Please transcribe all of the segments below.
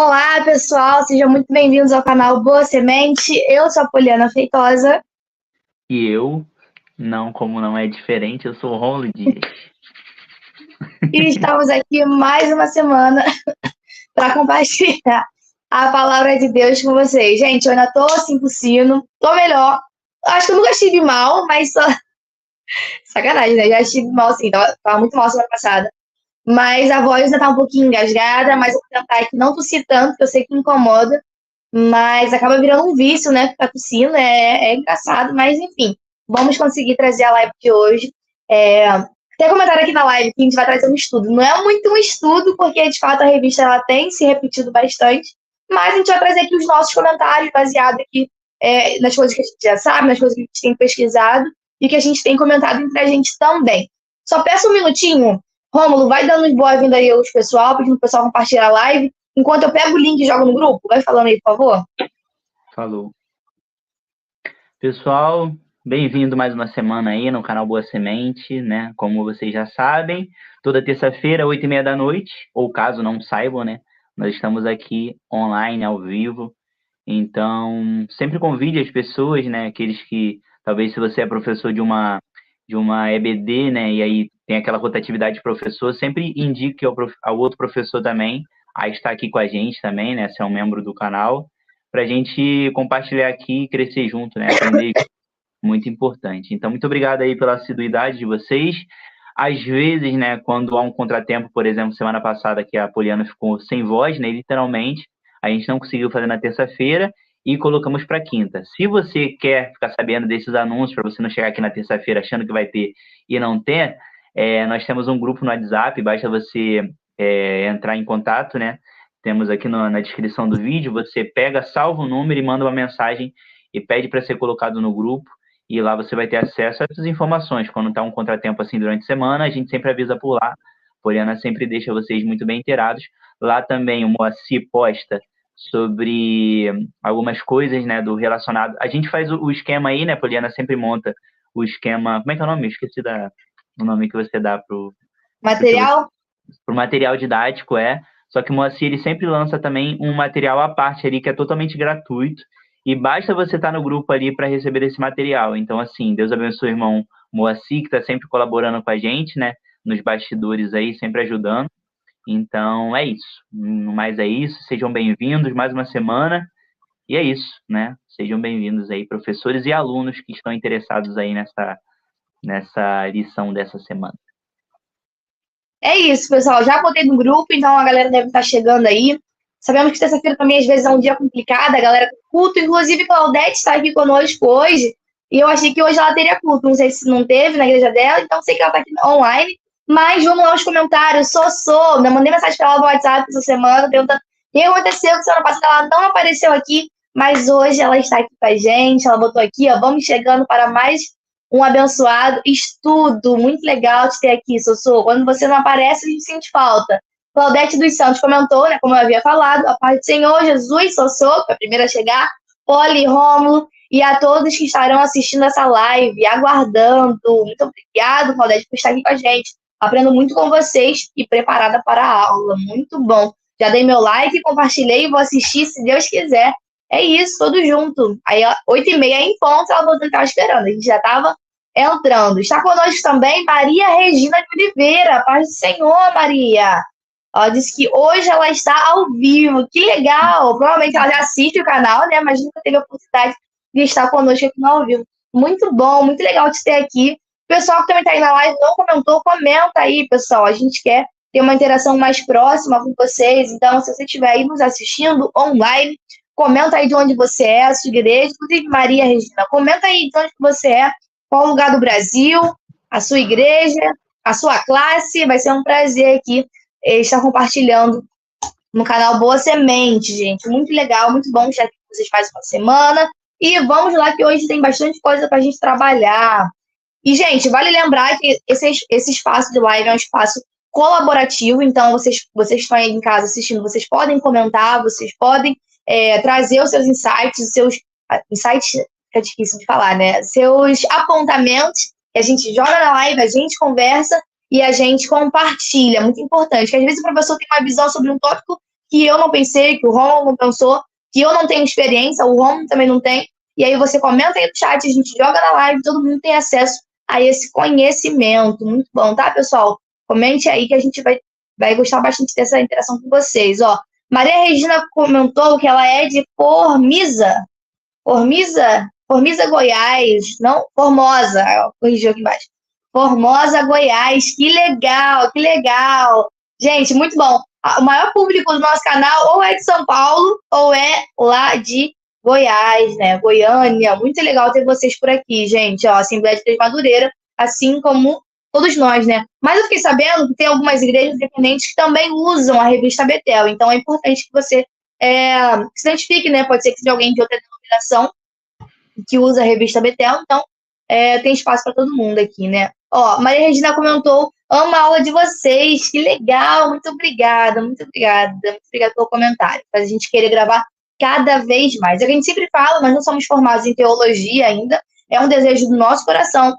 Olá, pessoal, sejam muito bem-vindos ao canal Boa Semente. Eu sou a Poliana Feitosa E eu, não, como não é diferente, eu sou o Rômulo Dias. e estamos aqui mais uma semana para compartilhar a palavra de Deus com vocês. Gente, eu ainda tô assim com sino, tô melhor. Acho que eu nunca estive mal, mas só. Sacanagem, né? Já estive mal assim, tava muito mal semana passada. Mas a voz ainda tá um pouquinho engasgada, mas eu vou tentar aqui não tossir tanto, que eu sei que incomoda. Mas acaba virando um vício, né? Ficar tossindo é engraçado, mas enfim, vamos conseguir trazer a live de hoje. Até comentaram aqui na live que a gente vai trazer um estudo. Não é muito um estudo, porque de fato a revista ela tem se repetido bastante, mas a gente vai trazer aqui os nossos comentários baseados aqui nas coisas que a gente já sabe, nas coisas que a gente tem pesquisado e que a gente tem comentado entre a gente também. Só peço um minutinho, Rômulo, vai dando boa-vinda aí aos pessoal, pedindo o pessoal compartilhar a live. Enquanto eu pego o link e jogo no grupo, vai falando aí, por favor. Falou. Pessoal, bem-vindo mais uma semana aí no canal Boa Semente, né? Como vocês já sabem, toda terça-feira, 8h30 da noite, ou caso não saibam, né? Nós estamos aqui online, ao vivo. Então, sempre convide as pessoas, né? Aqueles que, talvez se você é professor de uma EBD, né? E aí tem aquela rotatividade de professor, sempre indique ao outro professor também a estar aqui com a gente também, né? Se é um membro do canal, para a gente compartilhar aqui e crescer junto, né? Aprender, muito importante. Então, muito obrigado aí pela assiduidade de vocês. Às vezes, né, quando há um contratempo, por exemplo, semana passada que a Poliana ficou sem voz, né, literalmente, a gente não conseguiu fazer na terça-feira e colocamos para quinta. Se você quer ficar sabendo desses anúncios, para você não chegar aqui na terça-feira achando que vai ter e não ter, nós temos um grupo no WhatsApp, basta você entrar em contato, né? Temos aqui na descrição do vídeo, você pega, salva o número e manda uma mensagem e pede para ser colocado no grupo. E lá você vai ter acesso a essas informações. Quando está um contratempo assim durante a semana, a gente sempre avisa por lá. A Poliana sempre deixa vocês muito bem inteirados. Lá também o Moacir posta sobre algumas coisas, né, do relacionado. A gente faz o esquema aí, né, Poliana sempre monta o esquema. Como é que é o nome? Eu esqueci o nome que você dá pro Material? pro material didático, Só que o Moacir, ele sempre lança também um material à parte ali que é totalmente gratuito. E basta você estar no grupo ali para receber esse material. Então, assim, Deus abençoe o irmão Moacir, que está sempre colaborando com a gente, né? Nos bastidores aí, sempre ajudando. Então, é isso. No mais é isso. Sejam bem-vindos mais uma semana. E é isso, né? Sejam bem-vindos aí, professores e alunos que estão interessados aí nessa lição dessa semana. É isso, pessoal. Já botei no grupo, então a galera deve estar chegando aí. Sabemos que terça-feira também às vezes é um dia complicado, a galera tem culto. Inclusive, Claudete está aqui conosco hoje. E eu achei que hoje ela teria culto. Não sei se não teve na igreja dela, então sei que ela está aqui online. Mas vamos lá aos comentários. Sou. Eu mandei mensagem para ela no WhatsApp essa semana, perguntando o que aconteceu, que semana passada ela não apareceu aqui. Mas hoje ela está aqui com a gente. Ela botou aqui, ó. Vamos chegando para mais um abençoado estudo. Muito legal te ter aqui, Sossô. Quando você não aparece, a gente sente falta. Claudete dos Santos comentou, né, como eu havia falado, a paz do Senhor, Jesus, Sossô, foi a primeira a chegar, Poli, Rômulo, e a todos que estarão assistindo essa live, aguardando. Muito obrigado, Claudete, por estar aqui com a gente. Aprendo muito com vocês e preparada para a aula. Muito bom. Já dei meu like, compartilhei e vou assistir se Deus quiser. É isso, todo junto. Aí, 8h30 em ponto, ela voltou, estava esperando. A gente já estava entrando. Está conosco também Maria Regina de Oliveira. Paz do Senhor, Maria. Ela disse que hoje ela está ao vivo. Que legal! Provavelmente ela já assiste o canal, né? Mas nunca teve a oportunidade de estar conosco aqui no ao vivo. Muito bom, muito legal te ter aqui. O pessoal que também está aí na live não comentou, comenta aí, pessoal. A gente quer ter uma interação mais próxima com vocês. Então, se você estiver aí nos assistindo online, comenta aí de onde você é, a sua igreja. Inclusive, Maria Regina, comenta aí de onde você é, qual lugar do Brasil, a sua igreja, a sua classe. Vai ser um prazer aqui estar compartilhando no canal Boa Semente, gente. Muito legal, muito bom já que vocês fazem uma semana. E vamos lá que hoje tem bastante coisa para a gente trabalhar. E, gente, vale lembrar que esse espaço de live é um espaço colaborativo, então vocês estão aí em casa assistindo, vocês podem comentar, vocês podem trazer os seus insights, é difícil de falar, né? Seus apontamentos, que a gente joga na live, a gente conversa e a gente compartilha. Muito importante, que às vezes o professor tem uma visão sobre um tópico que eu não pensei, que o Romulo não pensou, que eu não tenho experiência, o Romulo também não tem. E aí você comenta aí no chat, a gente joga na live, todo mundo tem acesso a esse conhecimento. Muito bom, tá, pessoal? Comente aí que a gente vai gostar bastante dessa interação com vocês. Ó, Maria Regina comentou que ela é de Formiza. Formiza, Goiás. Não, Formosa. Corrigiu aqui embaixo. Formosa, Goiás. Que legal, que legal. Gente, muito bom. O maior público do nosso canal ou é de São Paulo ou é lá de Goiás, né? Goiânia. Muito legal ter vocês por aqui, gente. Ó, Assembleia de Deus Madureira, assim como todos nós, né? Mas eu fiquei sabendo que tem algumas igrejas independentes que também usam a revista Betel. Então é importante que você se identifique, né? Pode ser que seja alguém de outra denominação que usa a revista Betel, então tem espaço para todo mundo aqui, né? Ó, Maria Regina comentou, amo a aula de vocês, que legal, muito obrigada, muito obrigada pelo comentário, faz a gente querer gravar cada vez mais. É o que a gente sempre fala, nós não somos formados em teologia ainda, é um desejo do nosso coração,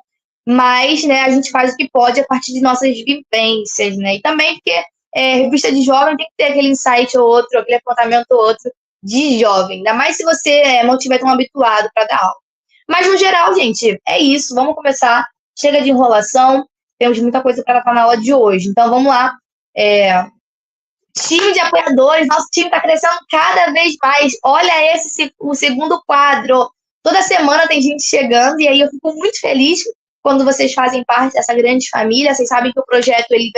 mas, né, a gente faz o que pode a partir de nossas vivências, né? E também porque revista de jovem tem que ter aquele insight ou outro, aquele apontamento ou outro de jovem, ainda mais se você não estiver tão habituado para dar aula. Mas, no geral, gente, é isso. Vamos começar. Chega de enrolação. Temos muita coisa para tratar na aula de hoje. Então, vamos lá. Time de apoiadores. Nosso time está crescendo cada vez mais. Olha o segundo quadro. Toda semana tem gente chegando. E aí eu fico muito feliz quando vocês fazem parte dessa grande família. Vocês sabem que o projeto ele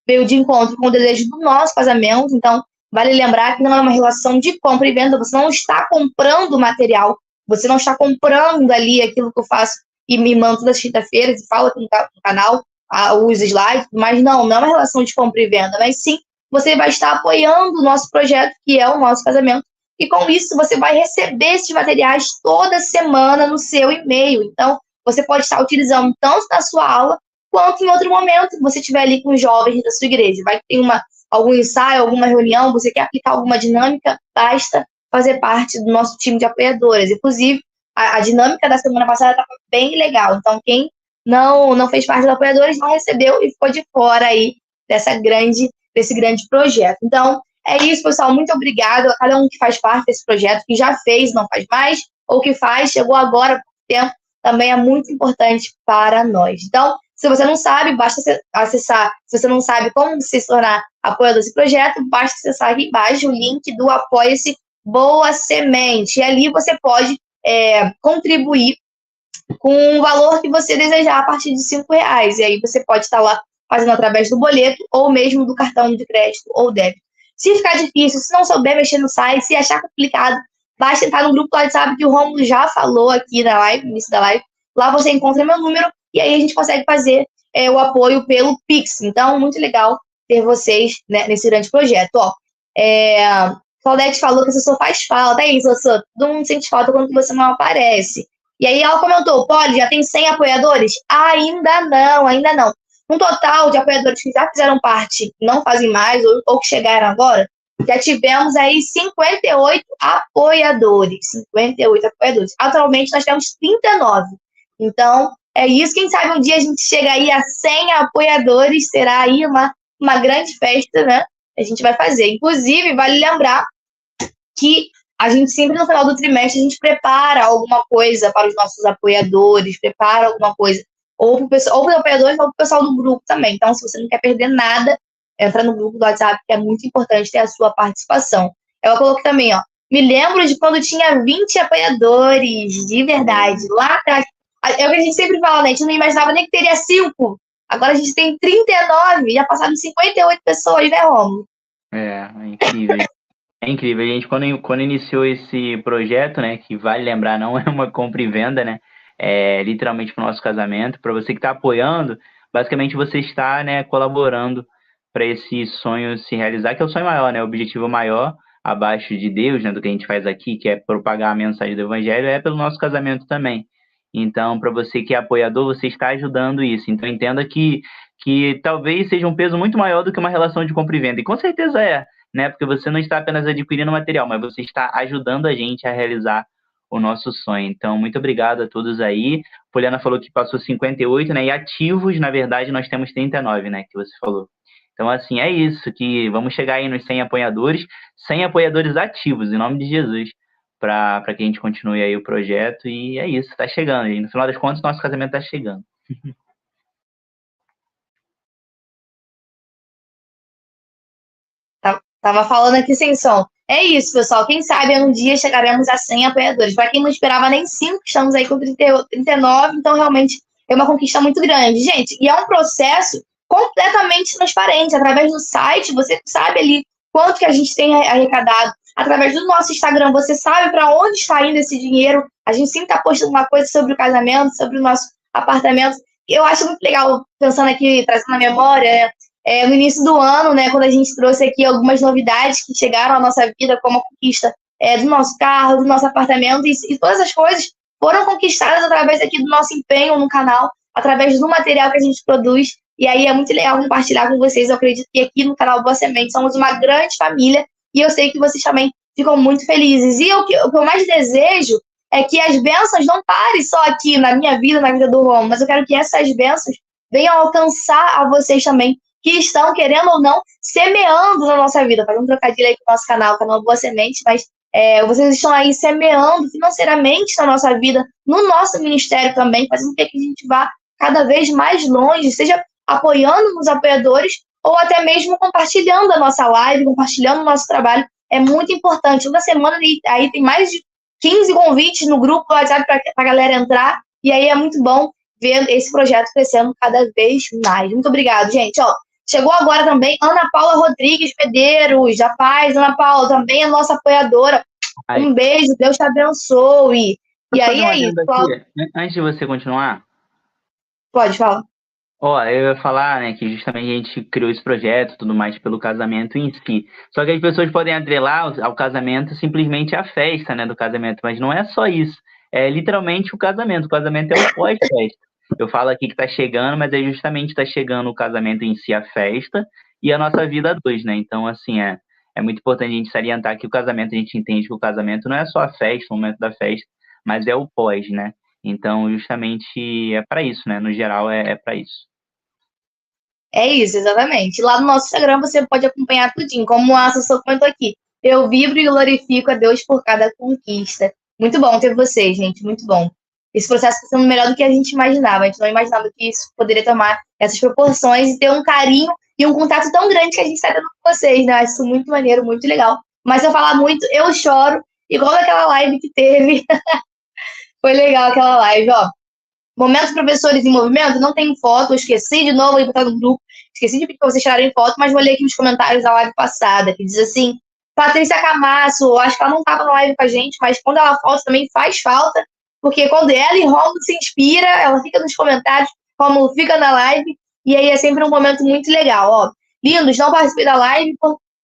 veio de encontro com o desejo do nosso casamento. Então, vale lembrar que não é uma relação de compra e venda. Você não está comprando material. Você não está comprando ali aquilo que eu faço e me mando todas as quinta-feiras e falo aqui no canal, os slides, mas não é uma relação de compra e venda, mas sim, você vai estar apoiando o nosso projeto, que é o nosso casamento, e com isso você vai receber esses materiais toda semana no seu e-mail. Então, você pode estar utilizando tanto na sua aula, quanto em outro momento que você estiver ali com os jovens da sua igreja. Vai ter algum ensaio, alguma reunião, você quer aplicar alguma dinâmica, basta fazer parte do nosso time de apoiadoras. Inclusive, a dinâmica da semana passada estava bem legal. Então, quem não fez parte dos apoiadores não recebeu e ficou de fora aí desse grande projeto. Então, é isso, pessoal. Muito obrigada a cada um que faz parte desse projeto, que já fez, não faz mais, ou que faz, chegou agora por tempo, também é muito importante para nós. Então, se você não sabe, basta acessar. Se você não sabe como se tornar apoiador desse projeto, basta acessar aqui embaixo o link do Apoia-se Boa Semente. E ali você pode contribuir com o valor que você desejar a partir de R$5. E aí você pode estar lá fazendo através do boleto ou mesmo do cartão de crédito ou débito. Se ficar difícil, se não souber mexer no site, se achar complicado, basta entrar no grupo do WhatsApp que o Romulo já falou aqui na live, no início da live. Lá você encontra meu número e aí a gente consegue fazer o apoio pelo Pix. Então, muito legal ter vocês, né, nesse grande projeto. Ó, Claudete falou que a Sossô faz falta. É isso, Sossô. Todo mundo sente falta quando você não aparece. E aí ela comentou, Poli, já tem 100 apoiadores? Ainda não. Um total de apoiadores que já fizeram parte, não fazem mais, ou que chegaram agora, já tivemos aí 58 apoiadores. 58 apoiadores. Atualmente nós temos 39. Então, é isso. Quem sabe um dia a gente chega aí a 100 apoiadores, será aí uma grande festa, né? A gente vai fazer. Inclusive, vale lembrar que a gente sempre no final do trimestre a gente prepara alguma coisa para os nossos apoiadores, prepara alguma coisa ou para os apoiadores ou para o pessoal do grupo também. Então, se você não quer perder nada, entra no grupo do WhatsApp, que é muito importante ter a sua participação. Eu coloquei também, ó, me lembro de quando tinha 20 apoiadores, de verdade, lá atrás. É o que a gente sempre fala, né? A gente não imaginava nem que teria 5. Agora a gente tem 39, já passaram 58 pessoas, né, Romulo? É incrível. É incrível. A gente, quando iniciou esse projeto, né, que vale lembrar, não é uma compra e venda, né, é literalmente para o nosso casamento. Para você que está apoiando, basicamente você está, né, colaborando para esse sonho se realizar, que é o sonho maior, né, o objetivo maior, abaixo de Deus, né, do que a gente faz aqui, que é propagar a mensagem do Evangelho, é pelo nosso casamento também. Então, para você que é apoiador, você está ajudando isso. Então, entenda que talvez seja um peso muito maior do que uma relação de compra e venda. E com certeza é, né? Porque você não está apenas adquirindo material, mas você está ajudando a gente a realizar o nosso sonho. Então, muito obrigado a todos aí. Poliana falou que passou 58, né? E ativos, na verdade, nós temos 39, né? Que você falou. Então, assim, é isso, que vamos chegar aí nos 100 apoiadores ativos, em nome de Jesus, para que a gente continue aí o projeto, e é isso, tá chegando. E no final das contas, nosso casamento tá chegando. Tava falando aqui sem som. É isso, pessoal. Quem sabe um dia chegaremos a 100 apoiadores. Para quem não esperava nem 5, estamos aí com 39, então realmente é uma conquista muito grande. Gente, e é um processo completamente transparente. Através do site, você sabe ali quanto que a gente tem arrecadado. Através do nosso Instagram, você sabe para onde está indo esse dinheiro. A gente sempre está postando uma coisa sobre o casamento, sobre o nosso apartamento. Eu acho muito legal, pensando aqui, trazendo na memória, no início do ano, né, quando a gente trouxe aqui algumas novidades que chegaram à nossa vida, como a conquista do nosso carro, do nosso apartamento, e todas as coisas foram conquistadas através aqui do nosso empenho no canal, através do material que a gente produz, e aí é muito legal compartilhar com vocês. Eu acredito que aqui no canal Boa Semente somos uma grande família, e eu sei que vocês também ficam muito felizes. E o que eu mais desejo é que as bênçãos não parem só aqui na minha vida, na vida do Romo, mas eu quero que essas bênçãos venham alcançar a vocês também, que estão, querendo ou não, semeando na nossa vida. Fazendo um trocadilho aí com o nosso canal, o canal Boa Semente, mas vocês estão aí semeando financeiramente na nossa vida, no nosso ministério também, fazendo com que a gente vá cada vez mais longe, seja apoiando os apoiadores ou até mesmo compartilhando a nossa live, compartilhando o nosso trabalho. É muito importante. Toda semana aí tem mais de 15 convites no grupo do WhatsApp para a galera entrar, e aí é muito bom ver esse projeto crescendo cada vez mais. Muito obrigada, gente. Chegou agora também Ana Paula Rodrigues Medeiros, da Paz. Ana Paula também é nossa apoiadora. Um beijo, Deus te abençoe. E aí é isso, Cláudio. Antes de você continuar, pode falar. Eu ia falar, né, que justamente a gente criou esse projeto e tudo mais pelo casamento em si. Só que as pessoas podem atrelar ao casamento simplesmente a festa, né, do casamento, mas não é só isso. É literalmente o casamento. O casamento é o pós-festa. Eu falo aqui que tá chegando, mas é justamente tá chegando o casamento em si, a festa, e a nossa vida a dois, né? Então, assim, é muito importante a gente salientar que o casamento, a gente entende que o casamento não é só a festa, o momento da festa, mas é o pós, né? Então, justamente é para isso, né? No geral, é para isso. É isso, exatamente. Lá no nosso Instagram você pode acompanhar tudinho, como a assessor comentou aqui. Eu vibro e glorifico a Deus por cada conquista. Muito bom ter vocês, gente, muito bom. Esse processo está sendo melhor do que a gente imaginava. A gente não imaginava que isso poderia tomar essas proporções e ter um carinho e um contato tão grande que a gente está tendo com vocês, né? Isso é muito maneiro, muito legal. Mas se eu falar muito, eu choro, igual naquela live que teve. Foi legal aquela live, ó. Momentos Professores em Movimento, não tem foto, eu esqueci de novo de botar no grupo, esqueci de pedir para vocês tirarem foto, mas vou ler aqui nos comentários da live passada, que diz assim: Patrícia Camasso, acho que ela não estava na live com a gente, mas quando ela falta também faz falta, porque quando ela e Romulo se inspira, ela fica nos comentários, Romulo fica na live, e aí é sempre um momento muito legal, ó. Lindos, não participei da live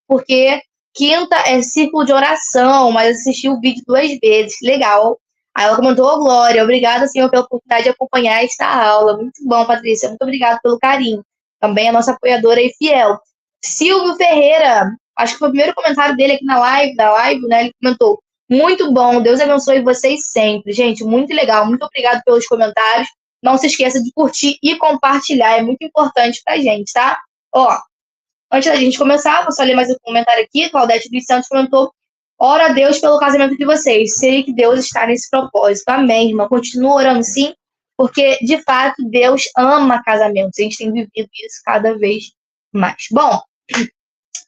porque quinta é círculo de oração, mas assisti o vídeo 2 vezes, legal. Aí ela comentou: ô, Glória, obrigada, Senhor, pela oportunidade de acompanhar esta aula. Muito bom, Patrícia, muito obrigada pelo carinho. Também a nossa apoiadora e fiel. Silvio Ferreira, acho que foi o primeiro comentário dele aqui na live, né? Ele comentou: muito bom, Deus abençoe vocês sempre. Gente, muito legal, muito obrigado pelos comentários. Não se esqueça de curtir e compartilhar, é muito importante pra gente, tá? Ó, antes da gente começar, vou só ler mais um comentário aqui. Claudete dos Santos comentou: ora a Deus pelo casamento de vocês. Sei que Deus está nesse propósito. Amém, irmã. Continua orando, sim, porque, de fato, Deus ama casamentos. A gente tem vivido isso cada vez mais. Bom,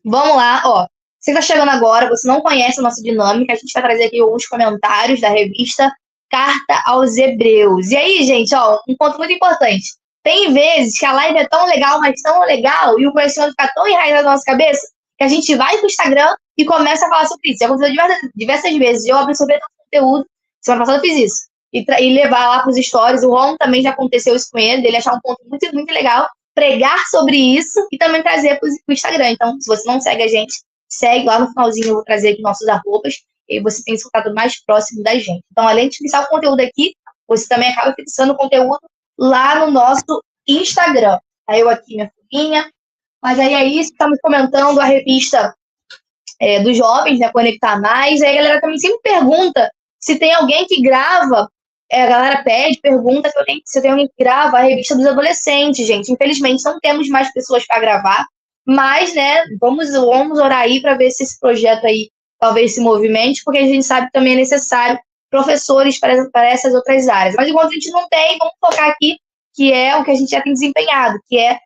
vamos lá, ó. Você está chegando agora, você não conhece a nossa dinâmica, a gente vai trazer aqui alguns comentários da revista Carta aos Hebreus. E aí, gente, ó, um ponto muito importante. Tem vezes que a live é tão legal, mas tão legal, e o conhecimento fica tão enraizado na nossa cabeça, que a gente vai pro Instagram e começa a falar sobre isso. Já aconteceu diversas vezes. Eu absorvi tanto conteúdo, semana passada eu fiz isso, e levar lá pros stories. O Ron também já aconteceu isso com ele, dele achar um ponto muito, muito legal, pregar sobre isso e também trazer pro Instagram. Então, se você não segue a gente, segue lá no finalzinho, eu vou trazer aqui nossos arrobas, e você tem esse contato mais próximo da gente. Então, além de fixar o conteúdo aqui, você também acaba fixando o conteúdo lá no nosso Instagram. Aí eu aqui, minha filhinha. Mas aí é isso, estamos comentando a revista dos jovens, né, Conectar Mais. Aí a galera também sempre pergunta se tem alguém que grava, a galera pergunta se tem alguém que grava a revista dos adolescentes, gente. Infelizmente, não temos mais pessoas para gravar. Mas, né, vamos orar aí para ver se esse projeto aí talvez se movimente, porque a gente sabe que também é necessário professores para essas outras áreas. Mas enquanto a gente não tem, vamos focar aqui, que é o que a gente já tem desempenhado, que é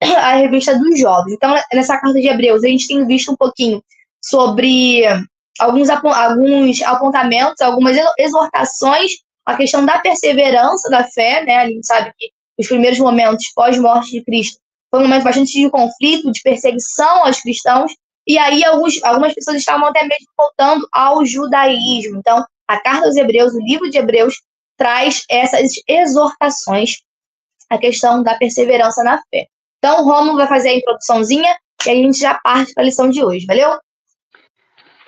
a revista dos jovens. Então, nessa carta de Hebreus, a gente tem visto um pouquinho sobre alguns apontamentos, algumas exortações, a questão da perseverança da fé, né? A gente sabe que os primeiros momentos pós-morte de Cristo foi um momento bastante de conflito, de perseguição aos cristãos, e aí algumas pessoas estavam até mesmo voltando ao judaísmo. Então, a carta aos Hebreus, o livro de Hebreus, traz essas exortações, a questão da perseverança na fé. Então, o Rômulo vai fazer a introduçãozinha e a gente já parte para a lição de hoje, valeu?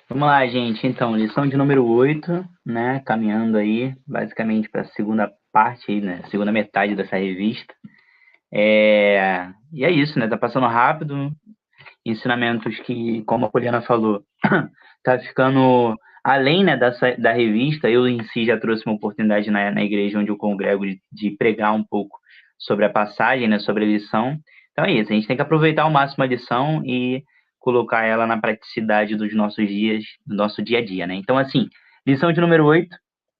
Vamos lá, gente. Então, lição de número 8, né? Caminhando aí, basicamente, para a segunda parte, aí, né? Segunda metade dessa revista. E é isso, né? Tá passando rápido. Ensinamentos que, como a Poliana falou, tá ficando além, né, da revista. Eu, em si, já trouxe uma oportunidade na igreja onde eu congrego de pregar um pouco sobre a passagem, né? Sobre a lição. Então é isso. A gente tem que aproveitar ao máximo a lição e colocar ela na praticidade dos nossos dias, do nosso dia a dia, né? Então, assim, lição de número 8,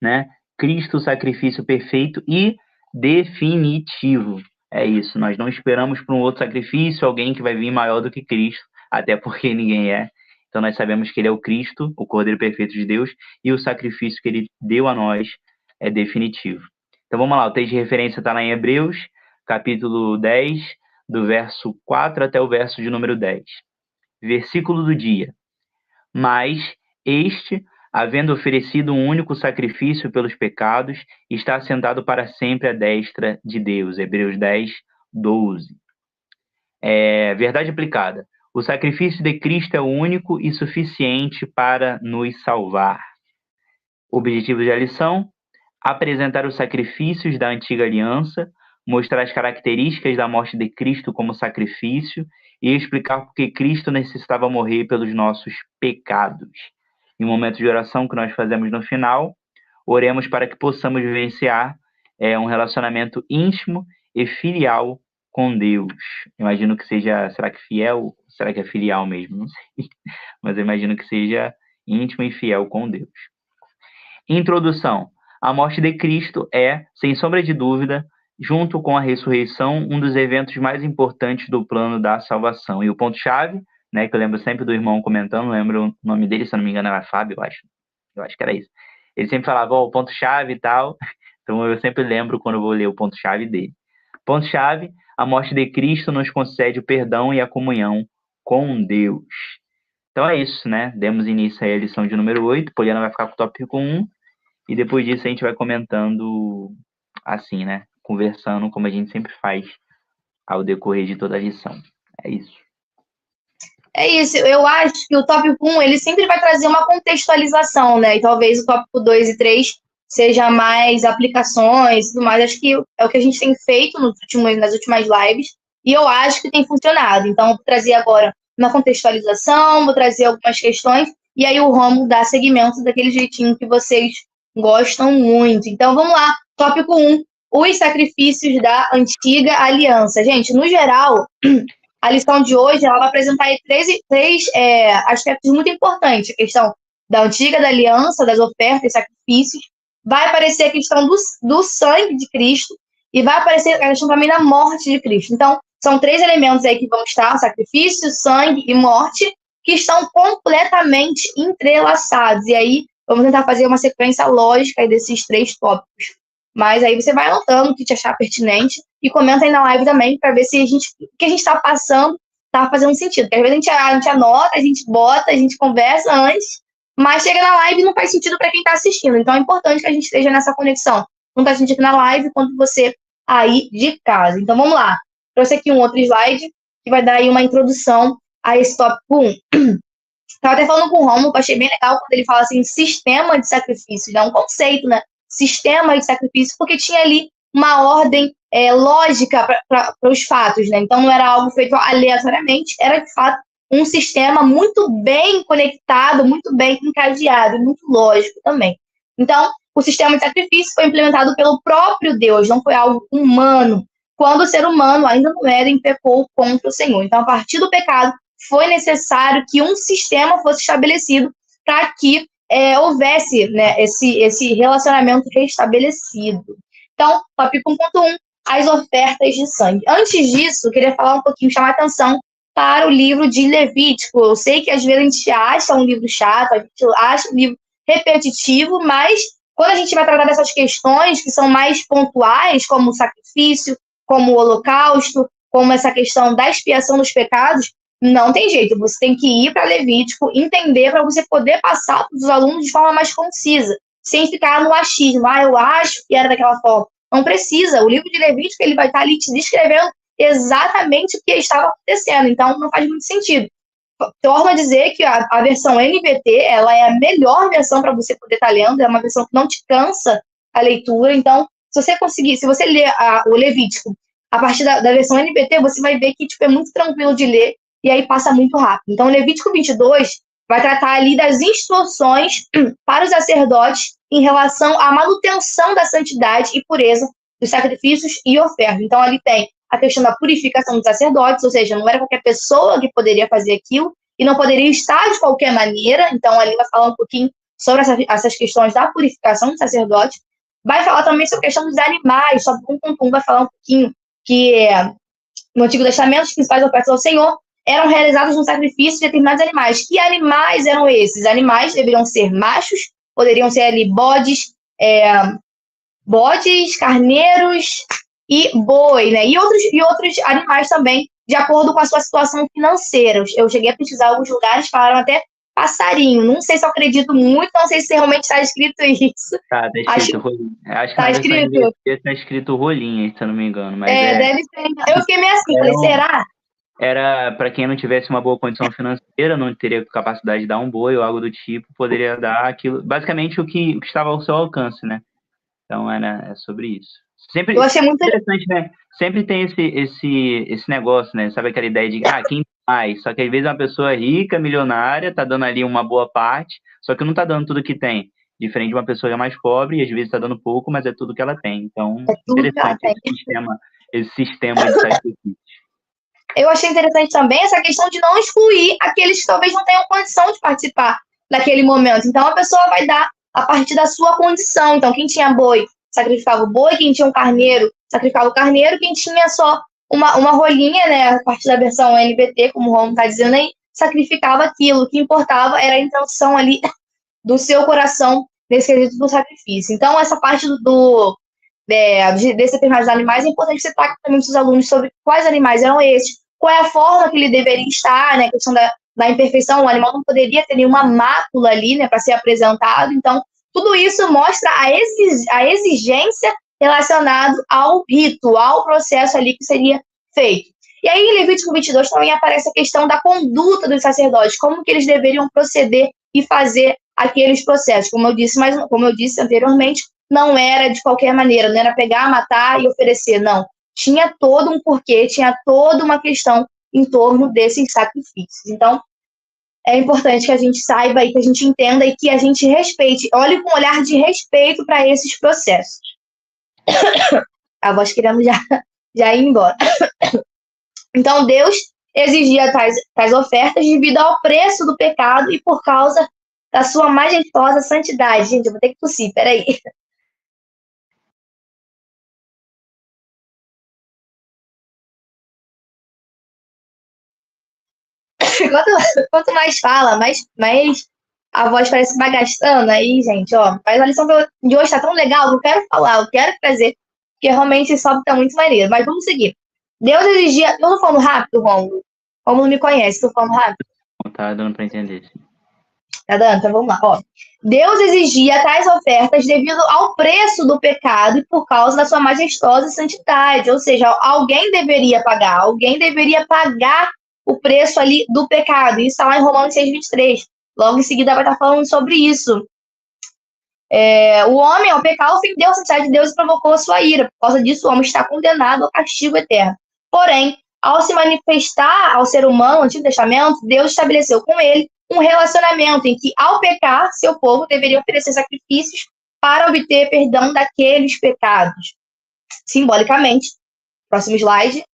né? Cristo, sacrifício perfeito e definitivo. É isso, nós não esperamos por um outro sacrifício, alguém que vai vir maior do que Cristo, até porque ninguém é. Então, nós sabemos que ele é o Cristo, o Cordeiro Perfeito de Deus, e o sacrifício que ele deu a nós é definitivo. Então, vamos lá, o texto de referência está lá em Hebreus, capítulo 10, do verso 4 até o verso de número 10. Versículo do dia. Mas este, havendo oferecido um único sacrifício pelos pecados, está assentado para sempre à destra de Deus. Hebreus 10, 12. Verdade aplicada. O sacrifício de Cristo é o único e suficiente para nos salvar. Objetivo da lição: apresentar os sacrifícios da antiga aliança, mostrar as características da morte de Cristo como sacrifício e explicar por que Cristo necessitava morrer pelos nossos pecados. Em um momento de oração que nós fazemos no final, oremos para que possamos vivenciar um relacionamento íntimo e filial com Deus. Imagino que seja, será que fiel? Será que é filial mesmo? Não sei. Mas eu imagino que seja íntimo e fiel com Deus. Introdução. A morte de Cristo é, sem sombra de dúvida, junto com a ressurreição, um dos eventos mais importantes do plano da salvação. E o ponto-chave, né, que eu lembro sempre do irmão comentando, não lembro o nome dele, se eu não me engano era Fábio, eu acho que era isso. Ele sempre falava, o ponto-chave e tal, então eu sempre lembro quando eu vou ler o ponto-chave dele. Ponto-chave, a morte de Cristo nos concede o perdão e a comunhão com Deus. Então é isso, né? Demos início aí à lição de número 8, Poliana vai ficar com o tópico 1, e depois disso a gente vai comentando assim, né? Conversando como a gente sempre faz ao decorrer de toda a lição. É isso. É isso, eu acho que o tópico 1, ele sempre vai trazer uma contextualização, né? E talvez o tópico 2 e 3 seja mais aplicações e tudo mais. Acho que é o que a gente tem feito nas últimas lives, e eu acho que tem funcionado. Então, vou trazer agora uma contextualização, vou trazer algumas questões, e aí o Romulo dá seguimento daquele jeitinho que vocês gostam muito. Então, vamos lá. Tópico 1, os sacrifícios da antiga aliança. Gente, no geral, a lição de hoje ela vai apresentar aí três aspectos muito importantes. A questão da antiga da aliança, das ofertas e sacrifícios. Vai aparecer a questão do sangue de Cristo e vai aparecer a questão também da morte de Cristo. Então, são 3 elementos aí que vão estar, sacrifício, sangue e morte, que estão completamente entrelaçados. E aí, vamos tentar fazer uma sequência lógica aí desses 3 tópicos. Mas aí você vai anotando o que te achar pertinente e comenta aí na live também para ver se o que a gente está passando está fazendo sentido. Porque às vezes a gente anota, a gente bota, a gente conversa antes, mas chega na live e não faz sentido para quem está assistindo. Então é importante que a gente esteja nessa conexão. Tanto a gente aqui na live quanto você aí de casa. Então vamos lá. Trouxe aqui um outro slide que vai dar aí uma introdução a esse tópico 1. Estava até falando com o Romulo, achei bem legal quando ele fala assim, sistema de sacrifício. É um conceito, né? Sistema de sacrifício, porque tinha ali uma ordem lógica para os fatos, né? Então não era algo feito aleatoriamente, era de fato um sistema muito bem conectado, muito bem encadeado, muito lógico também. Então, o sistema de sacrifício foi implementado pelo próprio Deus, não foi algo humano. quando o ser humano ainda no Éden pecou contra o Senhor. Então, a partir do pecado, foi necessário que um sistema fosse estabelecido para que houvesse, né, esse relacionamento restabelecido. Então, tópico 1.1, as ofertas de sangue. Antes disso, eu queria falar um pouquinho, chamar atenção para o livro de Levítico. Eu sei que às vezes a gente acha um livro chato, a gente acha um livro repetitivo, mas quando a gente vai tratar dessas questões que são mais pontuais, como o sacrifício, como o holocausto, como essa questão da expiação dos pecados, não tem jeito. Você tem que ir para Levítico, entender para você poder passar para os alunos de forma mais concisa, sem ficar no achismo. Eu acho que era daquela forma. Não precisa. O livro de Levítico ele vai estar ali te descrevendo exatamente o que estava acontecendo. Então, não faz muito sentido. Torno a dizer que a versão NVT ela é a melhor versão para você poder estar lendo. É uma versão que não te cansa a leitura. Então, se você ler o Levítico a partir da versão NVT, você vai ver que é muito tranquilo de ler e aí passa muito rápido. Então, Levítico 22 vai tratar ali das instruções para os sacerdotes em relação à manutenção da santidade e pureza dos sacrifícios e ofertas. Então, ali tem a questão da purificação dos sacerdotes, ou seja, não era qualquer pessoa que poderia fazer aquilo e não poderia estar de qualquer maneira. Então, ali vai falar um pouquinho sobre essas questões da purificação dos sacerdotes. Vai falar também sobre a questão dos animais, só vai falar um pouquinho que no Antigo Testamento os principais ofertas ao Senhor eram realizadas no sacrifício de determinados animais. Que animais eram esses? Animais deveriam ser machos, poderiam ser ali bodes, carneiros e boi, né? E outros animais também, de acordo com a sua situação financeira. Eu cheguei a pesquisar alguns lugares, falaram até passarinho. Não sei se eu acredito muito, não sei se realmente está escrito isso. Tá escrito rolinha. Acho que tá escrito. Está escrito rolinha, se eu não me engano. Mas deve ser. Eu fiquei meio assim, falei, será? Era para quem não tivesse uma boa condição financeira, não teria capacidade de dar um boi ou algo do tipo, poderia dar aquilo, basicamente o que estava ao seu alcance, né? Então é sobre isso. Sempre, eu achei muito interessante, né? Sempre tem esse negócio, né? Sabe aquela ideia de quem mais? Só que às vezes uma pessoa rica, milionária, tá dando ali uma boa parte, só que não tá dando tudo que tem. Diferente de uma pessoa mais pobre, e às vezes tá dando pouco, mas é tudo que ela tem. Então, interessante esse sistema de sacrifício. Eu achei interessante também essa questão de não excluir aqueles que talvez não tenham condição de participar daquele momento. Então, a pessoa vai dar a partir da sua condição. Então, quem tinha boi, sacrificava o boi. Quem tinha um carneiro, sacrificava o carneiro. Quem tinha só uma rolinha, né, a partir da versão NBT, como o Romulo está dizendo aí, sacrificava aquilo. O que importava era a intenção ali do seu coração nesse quesito do sacrifício. Então, essa parte desses determinados animais, é importante você tratar também com os alunos sobre quais animais eram esses, qual é a forma que ele deveria estar, né, a questão da imperfeição, o animal não poderia ter nenhuma mácula ali, né, para ser apresentado. Então, tudo isso mostra a exigência relacionada ao rito, ao processo ali que seria feito. E aí, em Levítico 22 também aparece a questão da conduta dos sacerdotes, como que eles deveriam proceder e fazer aqueles processos. Como eu disse anteriormente, não era de qualquer maneira, não era pegar, matar e oferecer, não. Tinha todo um porquê, tinha toda uma questão em torno desses sacrifícios. Então, é importante que a gente saiba e que a gente entenda e que a gente respeite, olhe com um olhar de respeito para esses processos. A voz querendo já ir embora. Então, Deus exigia tais ofertas devido ao preço do pecado e por causa da sua majestosa santidade. Gente, eu vou ter que tossir, peraí. Quanto mais fala, mais a voz parece que vai gastando. Aí, gente, mas a lição de hoje tá tão legal que eu quero falar, eu quero trazer, porque realmente esse sobe tá muito maneiro. Mas vamos seguir. Deus exigia... Eu tô falando rápido, Romulo? Romulo me conhece, tô falando rápido? Tá dando pra entender. Tá dando? Então vamos lá. Deus exigia tais ofertas devido ao preço do pecado e por causa da sua majestosa santidade. Ou seja, alguém deveria pagar o preço ali do pecado. Isso está lá em Romanos 6:23. Logo em seguida vai estar falando sobre isso. O homem, ao pecar, ofendeu a santidade de Deus e provocou a sua ira. Por causa disso, o homem está condenado ao castigo eterno. Porém, ao se manifestar ao ser humano no Antigo Testamento, Deus estabeleceu com ele um relacionamento em que, ao pecar, seu povo deveria oferecer sacrifícios para obter perdão daqueles pecados. Simbolicamente, Próximo slide.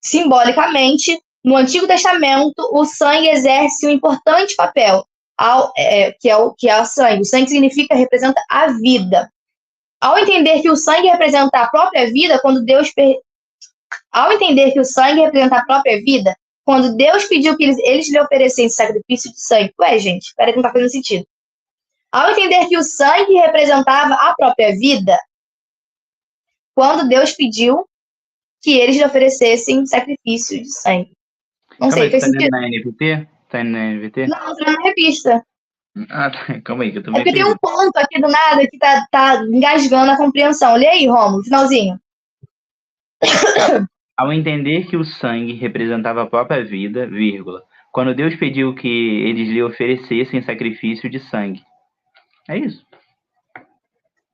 Simbolicamente, no Antigo Testamento, o sangue exerce um importante papel, que é o sangue. O sangue representa a vida. Ao entender que o sangue representa a própria vida, quando Deus pediu que eles lhe oferecessem sacrifício de sangue. Ué, gente, espera que não está fazendo sentido. Ao entender que o sangue representava a própria vida, quando Deus pediu que eles lhe oferecessem sacrifício de sangue. Não sei, fez sentido? Tá na NVT? Tá na NVT? Não, tá na revista. Ah, calma aí, que eu tô É porque tem um ponto aqui do nada que tá engasgando a compreensão. Lê aí, Rômulo, finalzinho. Ao entender que o sangue representava a própria vida, vírgula, quando Deus pediu que eles lhe oferecessem sacrifício de sangue. É isso.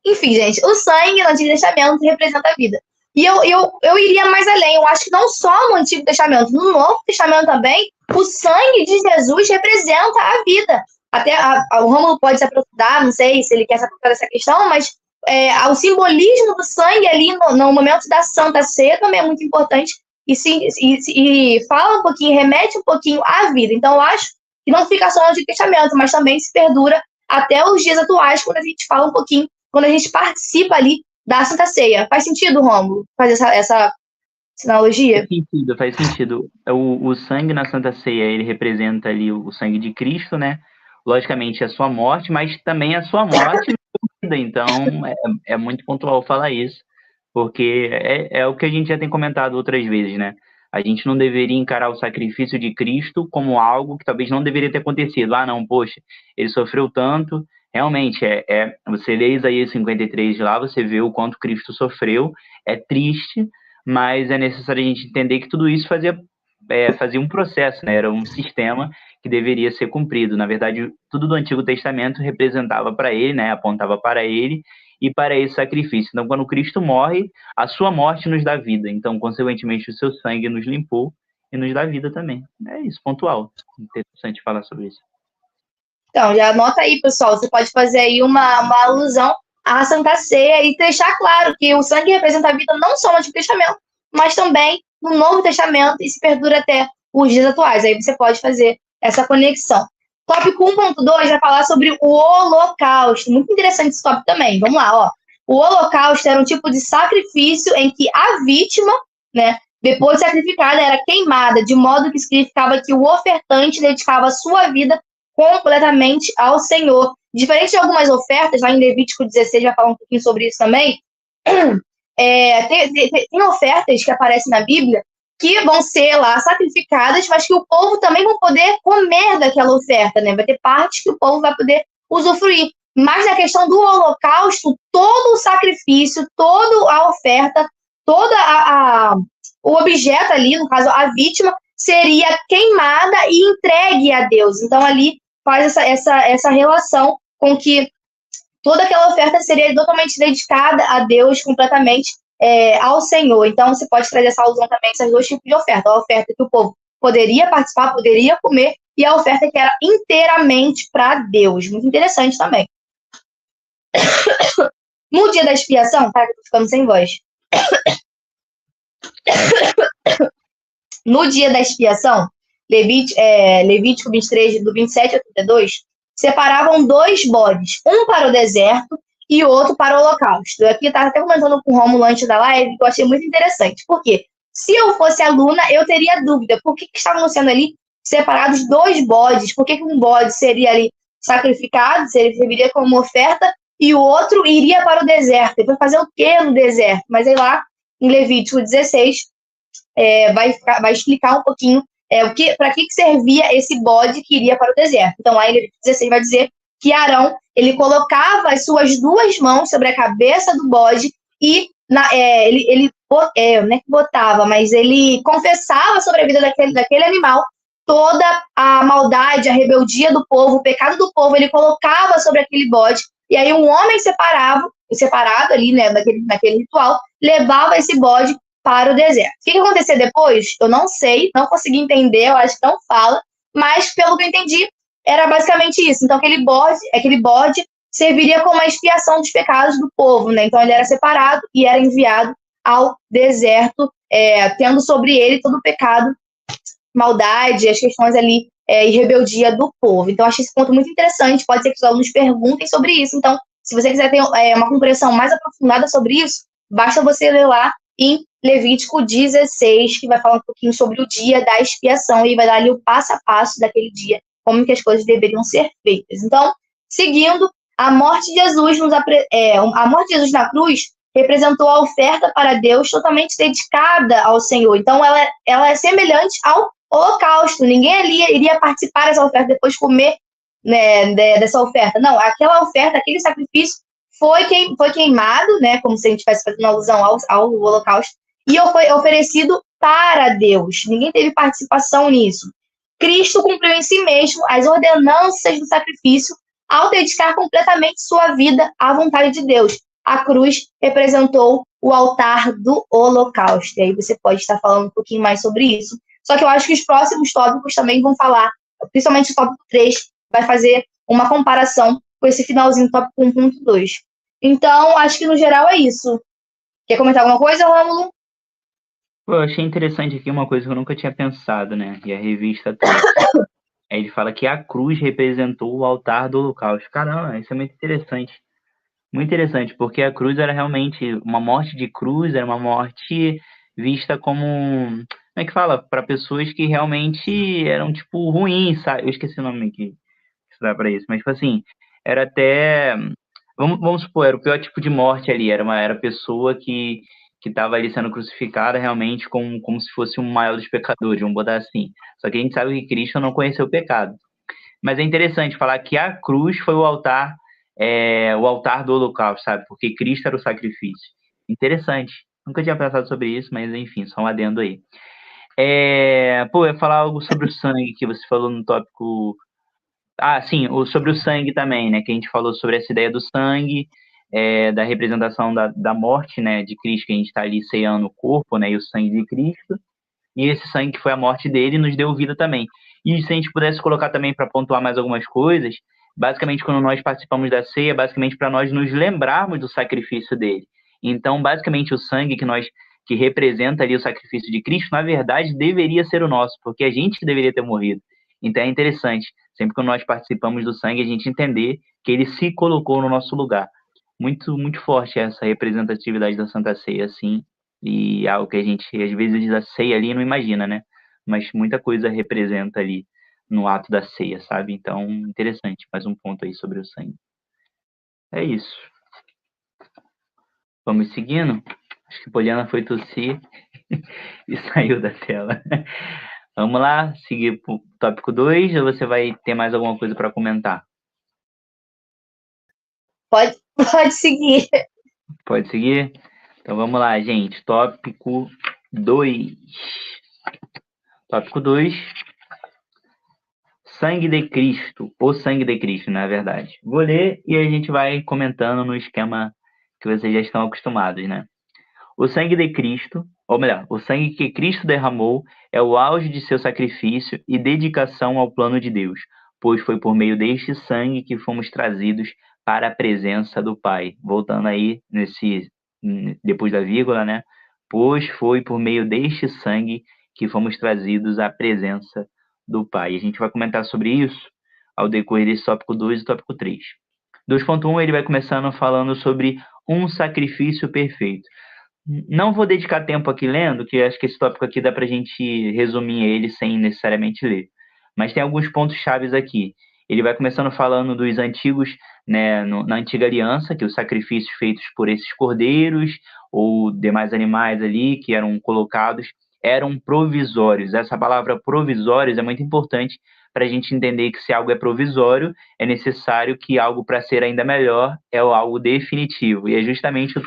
Enfim, gente, o sangue no Antigo Testamento representa a vida. E eu iria mais além. Eu acho que não só no Antigo Testamento, no Novo Testamento também, o sangue de Jesus representa a vida. Até o Rômulo pode se aprofundar, não sei se ele quer se aprofundar dessa questão, mas o simbolismo do sangue ali no momento da Santa Ceia também é muito importante e fala um pouquinho, remete um pouquinho à vida. Então, eu acho que não fica só no Antigo Testamento, mas também se perdura até os dias atuais, quando a gente fala um pouquinho, quando a gente participa ali da Santa Ceia. Faz sentido, Rômulo, fazer essa analogia? Faz sentido. O sangue na Santa Ceia, ele representa ali o sangue de Cristo, né? Logicamente, a sua morte, mas também a sua morte na vida. Então, é muito pontual falar isso, porque é o que a gente já tem comentado outras vezes, né? A gente não deveria encarar o sacrifício de Cristo como algo que talvez não deveria ter acontecido. Ah, não, poxa, ele sofreu tanto. Realmente, você lê Isaías 53 lá, você vê o quanto Cristo sofreu. É triste, mas é necessário a gente entender que tudo isso fazia um processo, né? Era um sistema que deveria ser cumprido. Na verdade, tudo do Antigo Testamento representava para ele, né? Apontava para ele e para esse sacrifício. Então, quando Cristo morre, a sua morte nos dá vida. Então, consequentemente, o seu sangue nos limpou e nos dá vida também. É isso, pontual. Interessante falar sobre isso. Então, já anota aí, pessoal. Você pode fazer aí uma alusão à Santa Ceia e deixar claro que o sangue representa a vida não só no Antigo Testamento, mas também no Novo Testamento e se perdura até os dias atuais. Aí você pode fazer essa conexão. Tópico 1.2 vai falar sobre o Holocausto. Muito interessante esse tópico também. Vamos lá, ó. O Holocausto era um tipo de sacrifício em que a vítima, né, depois de sacrificada, era queimada, de modo que significava que o ofertante dedicava a sua vida completamente ao Senhor. Diferente de algumas ofertas, lá em Levítico 16 vai falar um pouquinho sobre isso também, tem ofertas que aparecem na Bíblia que vão ser lá sacrificadas, mas que o povo também vai poder comer daquela oferta, né? Vai ter partes que o povo vai poder usufruir. Mas na questão do Holocausto, todo o sacrifício, toda a oferta, o objeto ali, no caso a vítima, seria queimada e entregue a Deus. Então ali faz essa relação com que toda aquela oferta seria totalmente dedicada a Deus, completamente ao Senhor. Então, você pode trazer essa alusão também, esses dois tipos de oferta. A oferta que o povo poderia participar, poderia comer, e a oferta que era inteiramente para Deus. Muito interessante também. No dia da expiação, tá? Eu tô ficando sem voz. No dia da expiação, Levítico 23, do 27 ao 32, separavam 2 bodes, um para o deserto e outro para o holocausto. Eu aqui estava até comentando com o Rômulo antes da live, que eu achei muito interessante. Por quê? Se eu fosse aluna, eu teria dúvida. Por que estavam sendo ali separados 2 bodes? Por que um bode seria ali sacrificado, serviria como oferta, e o outro iria para o deserto? Ele vai fazer o quê no deserto? Mas aí lá, em Levítico 16, vai explicar um pouquinho para que servia esse bode que iria para o deserto. Então, lá em Levítico 16 vai dizer que Arão, ele colocava as suas 2 mãos sobre a cabeça do bode e ele não é que botava, mas ele confessava sobre a vida daquele animal toda a maldade, a rebeldia do povo, o pecado do povo, ele colocava sobre aquele bode, e aí um homem separado ali, né, naquele ritual, levava esse bode para o deserto. O que acontecia depois? Eu não sei, não consegui entender, eu acho que não fala, mas pelo que eu entendi, era basicamente isso. Então aquele bode serviria como a expiação dos pecados do povo, né? Então ele era separado e era enviado ao deserto, tendo sobre ele todo o pecado, maldade, as questões ali e rebeldia do povo. Então, achei esse ponto muito interessante. Pode ser que os alunos perguntem sobre isso. Então, se você quiser ter uma compreensão mais aprofundada sobre isso, basta você ler lá em Levítico 16, que vai falar um pouquinho sobre o dia da expiação e vai dar ali o passo a passo daquele dia, como que as coisas deveriam ser feitas. Então, seguindo, a morte de Jesus a morte de Jesus na cruz representou a oferta para Deus totalmente dedicada ao Senhor. Então, ela é semelhante ao holocausto. Ninguém ali iria participar dessa oferta, depois comer, né, dessa oferta. Não, aquela oferta, aquele sacrifício foi queimado, né, como se a gente estivesse fazendo alusão ao holocausto, e foi oferecido para Deus. Ninguém teve participação nisso. Cristo cumpriu em si mesmo as ordenanças do sacrifício ao dedicar completamente sua vida à vontade de Deus. A cruz representou o altar do holocausto. E aí você pode estar falando um pouquinho mais sobre isso. Só que eu acho que os próximos tópicos também vão falar, principalmente o tópico 3, vai fazer uma comparação com esse finalzinho do tópico 1.2. Então, acho que no geral é isso. Quer comentar alguma coisa, Rômulo? Eu achei interessante aqui uma coisa que eu nunca tinha pensado, né? E a revista trouxe. Aí ele fala que a cruz representou o altar do holocausto. Caramba, isso é muito interessante. Muito interessante, porque a cruz era realmente uma morte de cruz, era uma morte vista como, como é que fala? Para pessoas que realmente eram, tipo, ruins, sabe? Eu esqueci o nome que se dá para isso, mas, tipo assim, era até. Vamos supor, era o pior tipo de morte ali, era a pessoa que estava ali sendo crucificada realmente como se fosse um maior dos pecadores, vamos botar assim. Só que a gente sabe que Cristo não conheceu o pecado. Mas é interessante falar que a cruz foi o altar do holocausto, sabe? Porque Cristo era o sacrifício. Interessante. Nunca tinha pensado sobre isso, mas enfim, só um adendo aí. Eu ia falar algo sobre o sangue que você falou no tópico. Ah, sim, sobre o sangue também, né? Que a gente falou sobre essa ideia do sangue, da representação da morte, né? De Cristo, que a gente está ali ceando o corpo, né? E o sangue de Cristo. E esse sangue que foi a morte dele nos deu vida também. E se a gente pudesse colocar também para pontuar mais algumas coisas, basicamente quando nós participamos da ceia, basicamente para nós nos lembrarmos do sacrifício dele. Então, basicamente o sangue que representa ali o sacrifício de Cristo, na verdade deveria ser o nosso, porque a gente deveria ter morrido. Então é interessante, sempre que nós participamos do sangue, a gente entender que ele se colocou no nosso lugar. Muito, muito forte essa representatividade da Santa Ceia, assim, e algo que a gente, às vezes, diz a ceia ali e não imagina, né? Mas muita coisa representa ali no ato da ceia, sabe? Então, interessante. Mais um ponto aí sobre o sangue. É isso. Vamos seguindo? Acho que Poliana foi tossir e saiu da tela. Vamos lá, seguir para o tópico 2, ou você vai ter mais alguma coisa para comentar? Pode seguir. Pode seguir? Então vamos lá, gente. Tópico 2. Tópico 2. Sangue de Cristo. O sangue de Cristo, na verdade. Vou ler e a gente vai comentando no esquema que vocês já estão acostumados, né? O sangue de Cristo, ou melhor, o sangue que Cristo derramou é o auge de seu sacrifício e dedicação ao plano de Deus, pois foi por meio deste sangue que fomos trazidos para a presença do Pai. Voltando aí depois da vírgula, né? Pois foi por meio deste sangue que fomos trazidos à presença do Pai. A gente vai comentar sobre isso ao decorrer desse tópico 2 e tópico 3. 2.1 ele vai começando falando sobre um sacrifício perfeito. Não vou dedicar tempo aqui lendo, que acho que esse tópico aqui dá para a gente resumir ele sem necessariamente ler. Mas tem alguns pontos chaves aqui. Ele vai começando falando dos antigos, né, na antiga aliança, que os sacrifícios feitos por esses cordeiros ou demais animais ali que eram colocados eram provisórios. Essa palavra provisórios é muito importante para a gente entender que se algo é provisório, é necessário que algo para ser ainda melhor é algo definitivo. E é justamente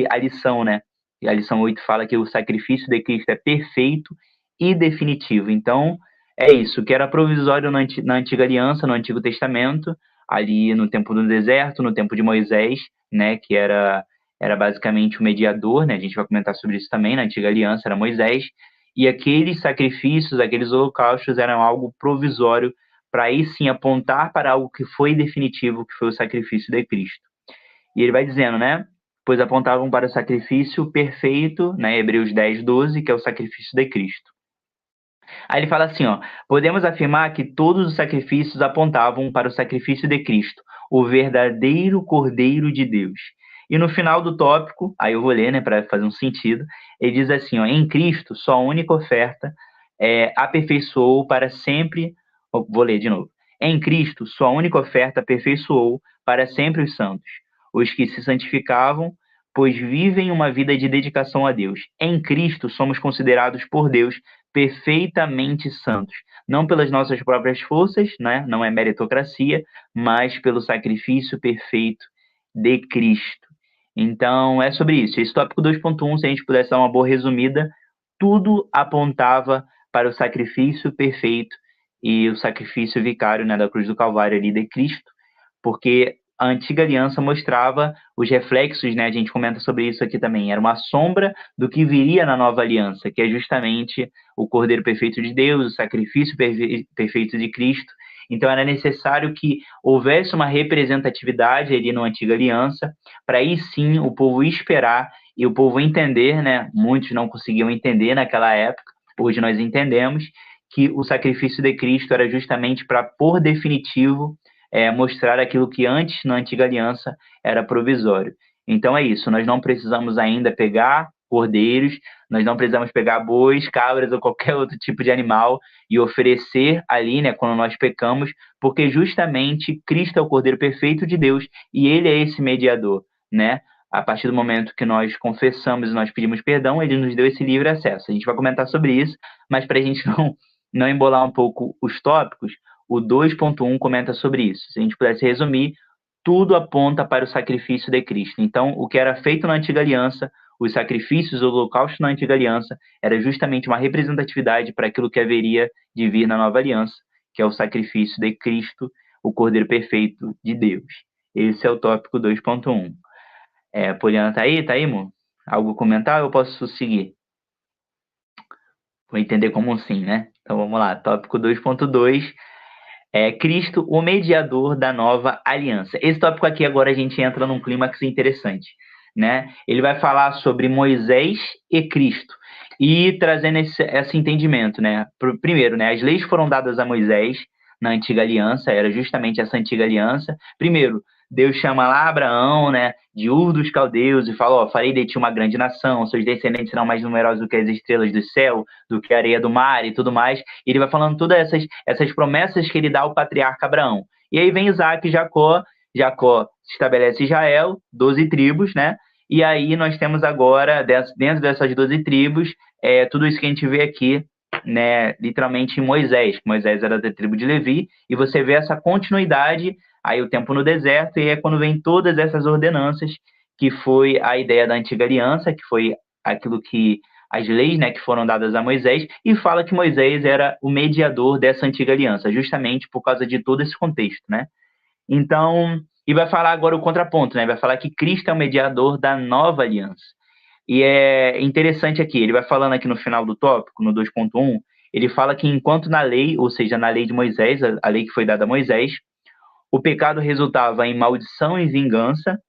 a lição, né? E a lição 8 fala que o sacrifício de Cristo é perfeito e definitivo. Então, é isso, que era provisório na antiga aliança, no Antigo Testamento, ali no tempo do deserto, no tempo de Moisés, né, que era basicamente o mediador, né? A gente vai comentar sobre isso também, na antiga aliança era Moisés, e aqueles sacrifícios, aqueles holocaustos eram algo provisório para aí sim apontar para algo que foi definitivo, que foi o sacrifício de Cristo. E ele vai dizendo, né? pois apontavam para o sacrifício perfeito, né, Hebreus 10, 12, que é o sacrifício de Cristo. Aí ele fala assim, ó, podemos afirmar que todos os sacrifícios apontavam para o sacrifício de Cristo, o verdadeiro Cordeiro de Deus. E no final do tópico, aí eu vou ler, né, para fazer um sentido, ele diz assim, ó, em Cristo, sua única oferta aperfeiçoou para sempre, vou ler de novo. Em Cristo, sua única oferta aperfeiçoou para sempre os santos, os que se santificavam, pois vivem uma vida de dedicação a Deus. Em Cristo, somos considerados por Deus perfeitamente santos, não pelas nossas próprias forças, né? Não é meritocracia, mas pelo sacrifício perfeito de Cristo. Então, é sobre isso. Esse tópico 2.1, se a gente pudesse dar uma boa resumida, tudo apontava para o sacrifício perfeito e o sacrifício vicário, né, da cruz do Calvário ali de Cristo, porque a antiga aliança mostrava os reflexos, né, a gente comenta sobre isso aqui também, era uma sombra do que viria na nova aliança, que é justamente o Cordeiro perfeito de Deus, o sacrifício perfeito de Cristo. Então era necessário que houvesse uma representatividade ali na antiga aliança, para aí sim o povo esperar e o povo entender, né, muitos não conseguiam entender naquela época, hoje nós entendemos, que o sacrifício de Cristo era justamente para, por definitivo, mostrar aquilo que antes, na antiga aliança, era provisório. Então é isso, nós não precisamos ainda pegar cordeiros, nós não precisamos pegar bois, cabras ou qualquer outro tipo de animal e oferecer ali, né, quando nós pecamos, porque justamente Cristo é o Cordeiro perfeito de Deus e ele é esse mediador, né? A partir do momento que nós confessamos e nós pedimos perdão, ele nos deu esse livre acesso. A gente vai comentar sobre isso, mas para a gente não embolar um pouco os tópicos, o 2.1 comenta sobre isso. Se a gente pudesse resumir, tudo aponta para o sacrifício de Cristo. Então, o que era feito na antiga aliança, os sacrifícios, o holocausto na antiga aliança, era justamente uma representatividade para aquilo que haveria de vir na nova aliança, que é o sacrifício de Cristo, o Cordeiro perfeito de Deus. Esse é o tópico 2.1. Poliana, tá aí, amor? Algo a comentar ou eu posso seguir? Vou entender como sim, né? Então vamos lá, tópico 2.2, Cristo, o mediador da nova aliança. Esse tópico aqui agora a gente entra num clímax interessante, né? Ele vai falar sobre Moisés e Cristo e trazendo esse entendimento, né? Primeiro, né, as leis foram dadas a Moisés na antiga aliança, era justamente essa antiga aliança. Primeiro, Deus chama lá Abraão, né, de Ur dos Caldeus e fala, farei de ti uma grande nação, seus descendentes serão mais numerosos do que as estrelas do céu, do que a areia do mar e tudo mais. E ele vai falando todas essas promessas que ele dá ao patriarca Abraão. E aí vem Isaac e Jacó estabelece Israel, 12 tribos, né? E aí nós temos agora, dentro dessas 12 tribos, tudo isso que a gente vê aqui, né, literalmente em Moisés. Moisés era da tribo de Levi, e você vê essa continuidade, aí o tempo no deserto, e é quando vem todas essas ordenanças, que foi a ideia da antiga aliança, que foi aquilo que as leis, né, que foram dadas a Moisés, e fala que Moisés era o mediador dessa antiga aliança, justamente por causa de todo esse contexto, né? Então, e vai falar agora o contraponto, né? Vai falar que Cristo é o mediador da nova aliança. E é interessante aqui, ele vai falando aqui no final do tópico, no 2.1, ele fala que enquanto na lei, ou seja, na lei de Moisés, a lei que foi dada a Moisés, o pecado resultava em maldição e vingança,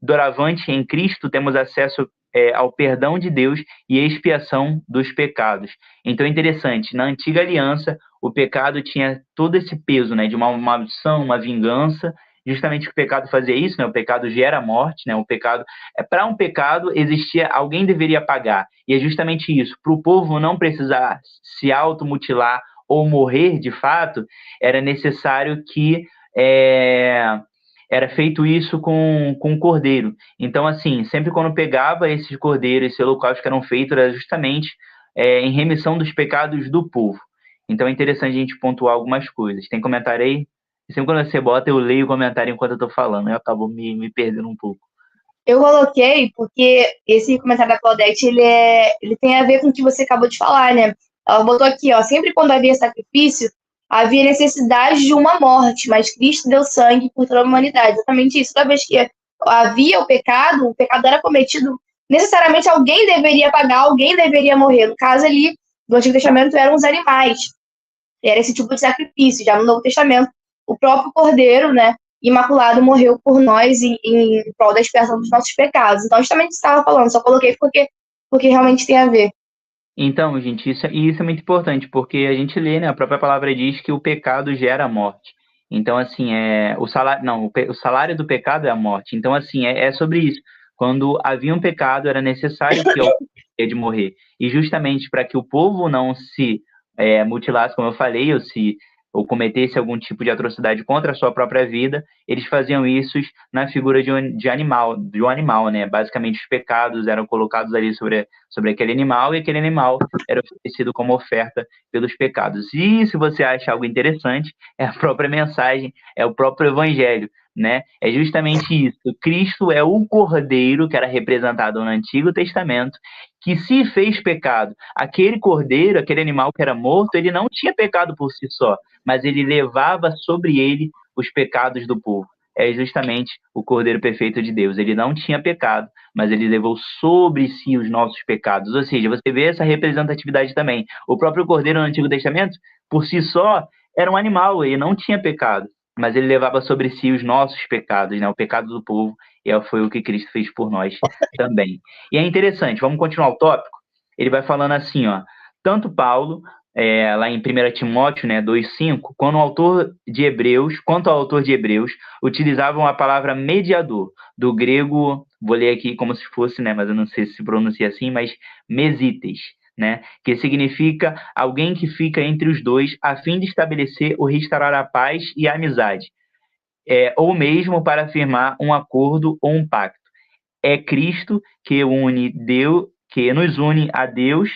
doravante em Cristo temos acesso ao perdão de Deus e expiação dos pecados. Então é interessante, na antiga aliança, o pecado tinha todo esse peso, né, de uma maldição, uma vingança. Justamente o pecado fazia isso, né? O pecado gera morte, né? O pecado, para um pecado existia, alguém deveria pagar. E é justamente isso, para o povo não precisar se automutilar ou morrer de fato, era necessário que era feito isso com o cordeiro. Então, assim, sempre quando pegava esses cordeiros, esses holocaustos que eram feitos, era justamente em remissão dos pecados do povo. Então é interessante a gente pontuar algumas coisas. Tem comentário aí? Sempre quando você bota, eu leio o comentário enquanto eu tô falando. Eu acabo me perdendo um pouco. Eu coloquei porque esse comentário da Claudete, ele tem a ver com o que você acabou de falar, né? Ela botou aqui, ó, sempre quando havia sacrifício, havia necessidade de uma morte, mas Cristo deu sangue por toda a humanidade. Exatamente isso. Toda vez que havia o pecado era cometido, necessariamente alguém deveria pagar, alguém deveria morrer. No caso ali, do Antigo Testamento, eram os animais. Era esse tipo de sacrifício. Já no Novo Testamento, o próprio Cordeiro, né, Imaculado morreu por nós em prol da expiação dos nossos pecados. Então, justamente o que você estava falando, só coloquei porque realmente tem a ver. Então, gente, isso é muito importante, porque a gente lê, né? A própria palavra diz que o pecado gera a morte. Então, assim, o salário, não, o salário do pecado é a morte. Então, assim, é sobre isso. Quando havia um pecado, era necessário que alguém tenha de morrer. E justamente para que o povo não se mutilasse, como eu falei, ou cometesse algum tipo de atrocidade contra a sua própria vida, eles faziam isso na figura de um animal, né? Basicamente, os pecados eram colocados ali sobre aquele animal e aquele animal era oferecido como oferta pelos pecados. E se você acha algo interessante, é a própria mensagem, é o próprio evangelho, né? É justamente isso. Cristo é o cordeiro que era representado no Antigo Testamento, que se fez pecado. Aquele cordeiro, aquele animal que era morto, ele não tinha pecado por si só, mas ele levava sobre ele os pecados do povo. É justamente o Cordeiro Perfeito de Deus. Ele não tinha pecado, mas ele levou sobre si os nossos pecados. Ou seja, você vê essa representatividade também. O próprio Cordeiro no Antigo Testamento, por si só, era um animal, ele não tinha pecado, mas ele levava sobre si os nossos pecados, né? O pecado do povo, e foi o que Cristo fez por nós também. E é interessante, vamos continuar o tópico? Ele vai falando assim, ó, tanto Paulo, lá em 1 Timóteo, né, 2,5, quanto o autor de Hebreus, utilizavam a palavra mediador, do grego, vou ler aqui como se fosse, né, mas eu não sei se pronuncia assim, mas mesites, né, que significa alguém que fica entre os dois a fim de estabelecer ou restaurar a paz e a amizade, ou mesmo para afirmar um acordo ou um pacto. É Cristo que nos une a Deus,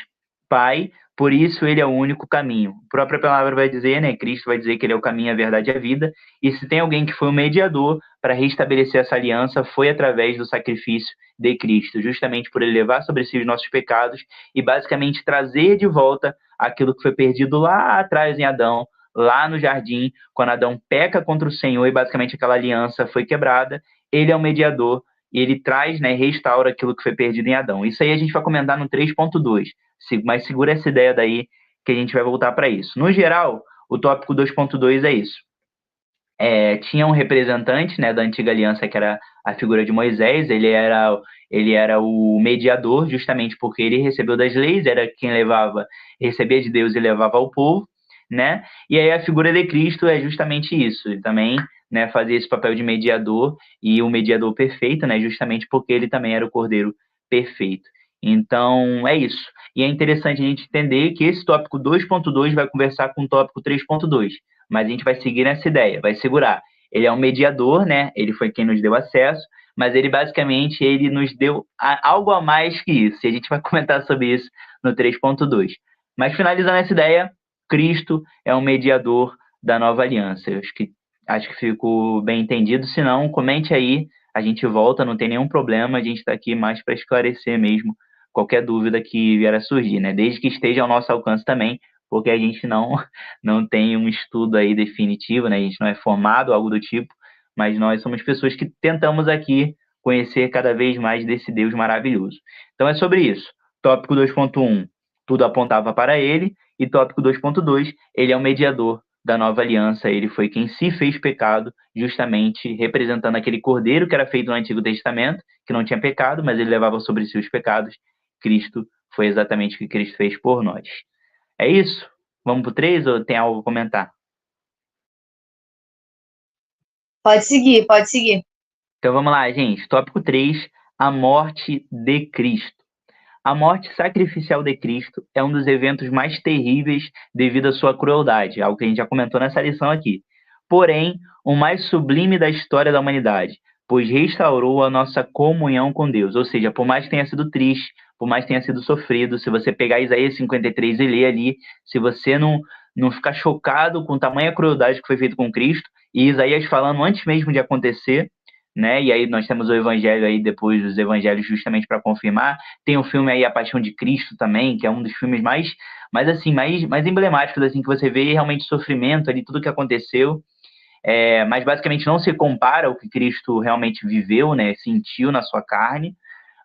Pai, por isso ele é o único caminho. A própria palavra vai dizer, né? Cristo vai dizer que ele é o caminho, a verdade e a vida. E se tem alguém que foi o mediador para restabelecer essa aliança, foi através do sacrifício de Cristo, justamente por ele levar sobre si os nossos pecados e basicamente trazer de volta aquilo que foi perdido lá atrás em Adão, lá no jardim, quando Adão peca contra o Senhor e basicamente aquela aliança foi quebrada. Ele é o mediador e ele traz, né, restaura aquilo que foi perdido em Adão. Isso aí a gente vai comentar no 3.2, mas segura essa ideia daí que a gente vai voltar para isso. No geral, o tópico 2.2 é isso. Tinha um representante, né, da antiga aliança, que era a figura de Moisés. Ele era o mediador, justamente porque ele recebeu das leis, era quem recebia de Deus e levava ao povo, né? E aí a figura de Cristo é justamente isso. Ele também, né, fazia esse papel de mediador, e o mediador perfeito, né, justamente porque ele também era o Cordeiro perfeito. Então, é isso. E é interessante a gente entender que esse tópico 2.2 vai conversar com o tópico 3.2, mas a gente vai seguir nessa ideia, vai segurar. Ele é um mediador, né? Ele foi quem nos deu acesso, mas ele basicamente ele nos deu algo a mais que isso. E a gente vai comentar sobre isso no 3.2. Mas finalizando essa ideia, Cristo é um mediador da nova aliança. Eu acho que ficou bem entendido. Se não, comente aí, a gente volta, não tem nenhum problema. A gente está aqui mais para esclarecer mesmo qualquer dúvida que vier a surgir, né? Desde que esteja ao nosso alcance também, porque a gente não tem um estudo aí definitivo, né? A gente não é formado, algo do tipo, mas nós somos pessoas que tentamos aqui conhecer cada vez mais desse Deus maravilhoso. Então é sobre isso. Tópico 2.1, tudo apontava para ele, e tópico 2.2, ele é o mediador da nova aliança, ele foi quem se fez pecado, justamente representando aquele cordeiro que era feito no Antigo Testamento, que não tinha pecado, mas ele levava sobre si os pecados. Cristo foi exatamente o que Cristo fez por nós. É isso? Vamos pro 3 ou tem algo a comentar? Pode seguir, pode seguir. Então vamos lá, gente. Tópico 3, a morte de Cristo. A morte sacrificial de Cristo é um dos eventos mais terríveis devido à sua crueldade, algo que a gente já comentou nessa lição aqui. Porém, o mais sublime da história da humanidade, pois restaurou a nossa comunhão com Deus. Ou seja, por mais que tenha sido triste, por mais que tenha sido sofrido, se você pegar Isaías 53 e ler ali, se você não ficar chocado com tamanha crueldade que foi feito com Cristo, e Isaías falando antes mesmo de acontecer, né? E aí nós temos o evangelho aí, depois dos evangelhos, justamente para confirmar. Tem o filme aí A Paixão de Cristo também, que é um dos filmes mais emblemáticos, assim, que você vê realmente sofrimento ali, tudo que aconteceu. Mas basicamente não se compara ao que Cristo realmente viveu, né? Sentiu na sua carne.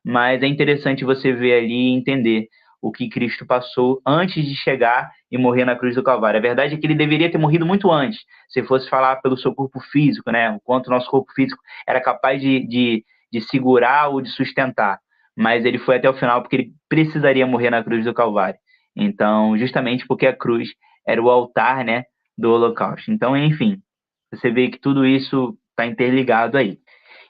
Mas é interessante você ver ali e entender o que Cristo passou antes de chegar e morrer na cruz do Calvário. A verdade é que ele deveria ter morrido muito antes, se fosse falar pelo seu corpo físico, né? O quanto o nosso corpo físico era capaz de segurar ou de sustentar. Mas ele foi até o final porque ele precisaria morrer na cruz do Calvário. Então, justamente porque a cruz era o altar, né, do holocausto. Então, enfim, você vê que tudo isso está interligado aí.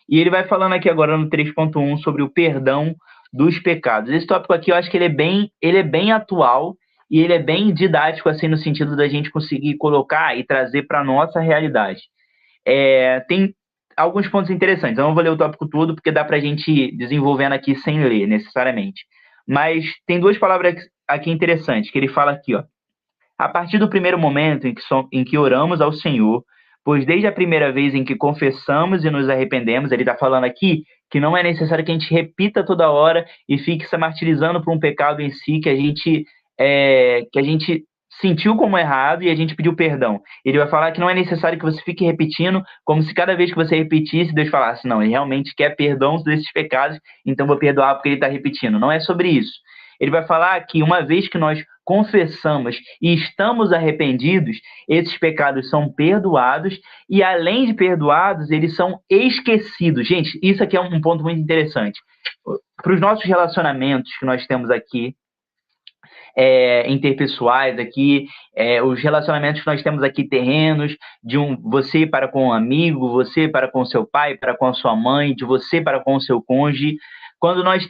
E ele vai falando aqui agora no 3.1 sobre o perdão dos pecados. Esse tópico aqui eu acho que ele é bem atual e ele é bem didático, assim, no sentido da gente conseguir colocar e trazer para a nossa realidade. Tem alguns pontos interessantes. Eu não vou ler o tópico todo, porque dá para a gente ir desenvolvendo aqui sem ler, necessariamente. Mas tem duas palavras aqui interessantes, que ele fala aqui, ó. A partir do primeiro momento em que oramos ao Senhor, pois desde a primeira vez em que confessamos e nos arrependemos, ele está falando aqui que não é necessário que a gente repita toda hora e fique se martirizando por um pecado em si que a gente sentiu como errado e a gente pediu perdão. Ele vai falar que não é necessário que você fique repetindo, como se cada vez que você repetisse, Deus falasse, não, ele realmente quer perdão desses pecados, então vou perdoar porque ele está repetindo. Não é sobre isso. Ele vai falar que uma vez que nós confessamos e estamos arrependidos, esses pecados são perdoados e, além de perdoados, eles são esquecidos. Gente, isso aqui é um ponto muito interessante. Para os nossos relacionamentos que nós temos aqui, interpessoais aqui, os relacionamentos que nós temos aqui terrenos, de você para com um amigo, você para com seu pai, para com a sua mãe, de você para com o seu cônjuge. Quando nós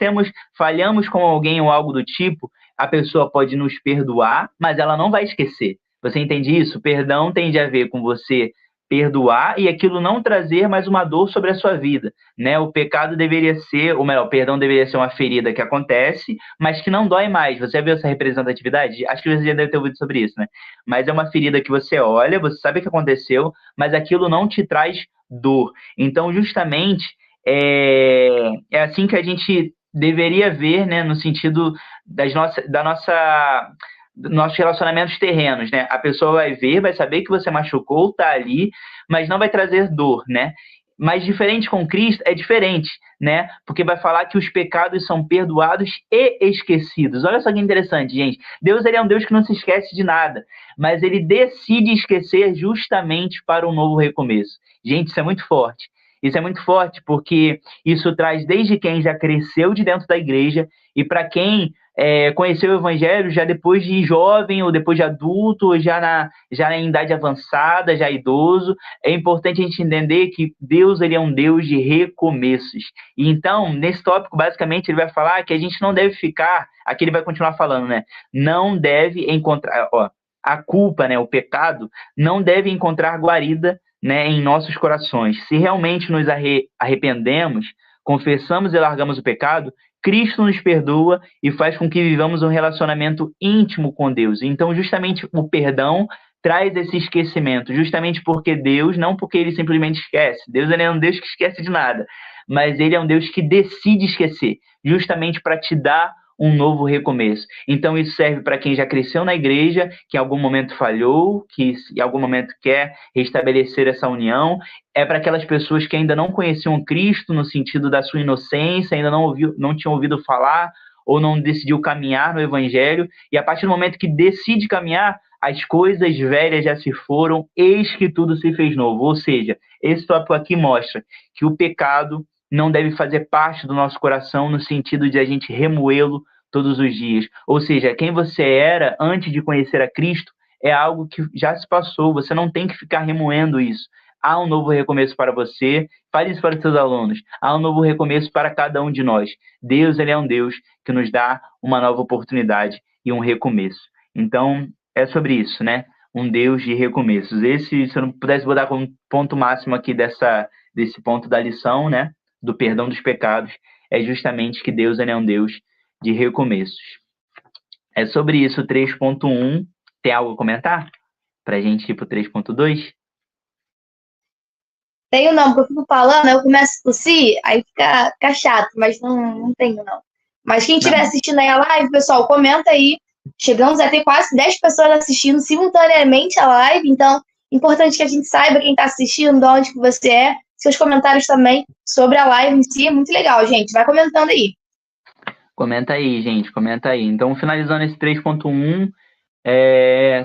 falhamos com alguém ou algo do tipo, a pessoa pode nos perdoar, mas ela não vai esquecer. Você entende isso? Perdão tem a ver com você perdoar e aquilo não trazer mais uma dor sobre a sua vida, né? O pecado deveria ser, ou melhor, o perdão deveria ser uma ferida que acontece, mas que não dói mais. Você já viu essa representatividade? Acho que você já deve ter ouvido sobre isso, né? Mas é uma ferida que você olha, você sabe o que aconteceu, mas aquilo não te traz dor. Então, justamente, é assim que a gente deveria ver, né, no sentido nossos relacionamentos terrenos, né? A pessoa vai ver, vai saber que você machucou, tá ali, mas não vai trazer dor, né? Mas diferente com Cristo, é diferente, né? Porque vai falar que os pecados são perdoados e esquecidos. Olha só que interessante, gente. Deus, ele é um Deus que não se esquece de nada, mas ele decide esquecer justamente para um novo recomeço. Gente, isso é muito forte. Isso é muito forte porque isso traz desde quem já cresceu de dentro da igreja e para quem conheceu o evangelho já depois de jovem ou depois de adulto, ou já em idade avançada, já idoso. É importante a gente entender que Deus, ele é um Deus de recomeços. E então, nesse tópico, basicamente, ele vai falar que a gente não deve ficar, aqui ele vai continuar falando, né? Não deve encontrar, a culpa, né, o pecado, não deve encontrar guarida, né, em nossos corações. Se realmente nos arrependemos, confessamos e largamos o pecado, Cristo nos perdoa e faz com que vivamos um relacionamento íntimo com Deus. Então, justamente o perdão traz esse esquecimento, justamente porque Deus, não porque ele simplesmente esquece. Deus, ele é um Deus que esquece de nada, mas ele é um Deus que decide esquecer, justamente para te dar um novo recomeço. Então, isso serve para quem já cresceu na igreja, que em algum momento falhou, que em algum momento quer restabelecer essa união. É para aquelas pessoas que ainda não conheciam Cristo no sentido da sua inocência, ainda não tinham ouvido falar ou não decidiu caminhar no evangelho. E a partir do momento que decide caminhar, as coisas velhas já se foram, eis que tudo se fez novo. Ou seja, esse tópico aqui mostra que o pecado não deve fazer parte do nosso coração no sentido de a gente remoê-lo todos os dias. Ou seja, quem você era antes de conhecer a Cristo é algo que já se passou, você não tem que ficar remoendo isso. Há um novo recomeço para você, fale isso para os seus alunos, há um novo recomeço para cada um de nós. Deus, ele é um Deus que nos dá uma nova oportunidade e um recomeço. Então, é sobre isso, né? Um Deus de recomeços. Esse, se eu não pudesse botar como ponto máximo aqui desse ponto da lição, né? Do perdão dos pecados, é justamente que Deus, ele é um Deus de recomeços. É sobre isso o 3.1. Tem algo a comentar? Para a gente ir para o 3.2? Tenho não, porque eu fico falando, eu começo a tossir, aí fica chato, mas não tenho não. Mas quem estiver assistindo aí a live, pessoal, comenta aí. Chegamos a ter quase 10 pessoas assistindo simultaneamente a live, então importante que a gente saiba quem está assistindo, de onde que você é, seus comentários também sobre a live em si, é muito legal, gente. Vai comentando aí. Comenta aí, gente, comenta aí. Então, finalizando esse 3.1,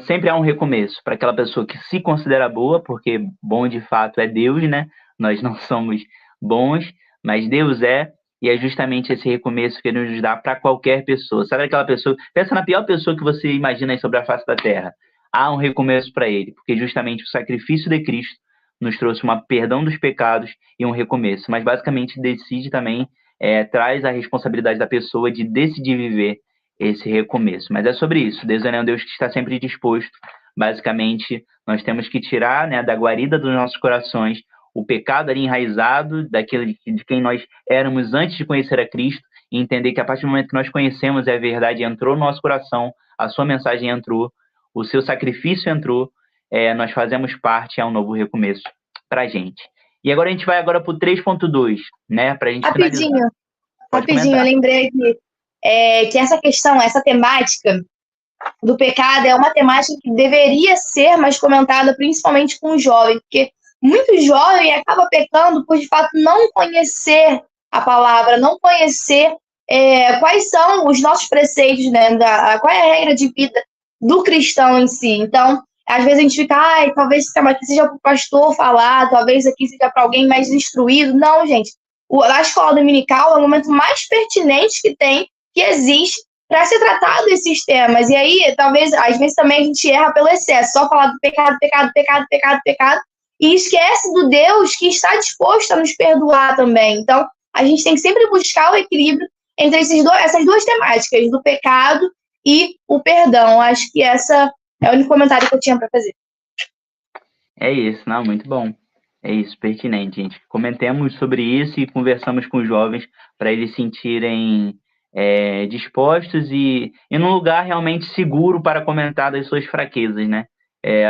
sempre há um recomeço para aquela pessoa que se considera boa, porque bom de fato é Deus, né? Nós não somos bons, mas Deus é, e é justamente esse recomeço que Ele nos dá para qualquer pessoa. Sabe aquela pessoa, pensa na pior pessoa que você imagina aí sobre a face da terra. Há um recomeço para ele, porque justamente o sacrifício de Cristo nos trouxe uma perdão dos pecados e um recomeço. Mas basicamente decide também, traz a responsabilidade da pessoa de decidir viver esse recomeço. Mas é sobre isso. Deus é um Deus que está sempre disposto. Basicamente, nós temos que tirar, né, da guarida dos nossos corações o pecado ali enraizado daquele de quem nós éramos antes de conhecer a Cristo e entender que a partir do momento que nós conhecemos a verdade entrou no nosso coração, a sua mensagem entrou, o seu sacrifício entrou, nós fazemos parte, é um novo recomeço para a gente. E agora a gente vai agora para o 3.2, né, para a gente finalizar. Pode Rapidinho, comentar. eu lembrei que essa questão, essa temática do pecado é uma temática que deveria ser mais comentada, principalmente com os jovens, porque muito jovem acaba pecando por, de fato, não conhecer a palavra, não conhecer quais são os nossos preceitos, né, qual é a regra de vida do cristão em si. Então, às vezes a gente fica, talvez esse tema aqui seja para o pastor falar, talvez aqui seja para alguém mais instruído. Não, gente. A escola dominical é o momento mais pertinente que existe, para ser tratado esses temas. E aí, talvez, às vezes também a gente erra pelo excesso, só falar do pecado, pecado, pecado, pecado, pecado, e esquece do Deus que está disposto a nos perdoar também. Então, a gente tem que sempre buscar o equilíbrio entre essas duas temáticas, do pecado e o perdão. Acho que essa é o único comentário que eu tinha para fazer. É isso, não, muito bom. É isso, pertinente, gente. Comentemos sobre isso e conversamos com os jovens para eles sentirem dispostos e num lugar realmente seguro para comentar das suas fraquezas, né?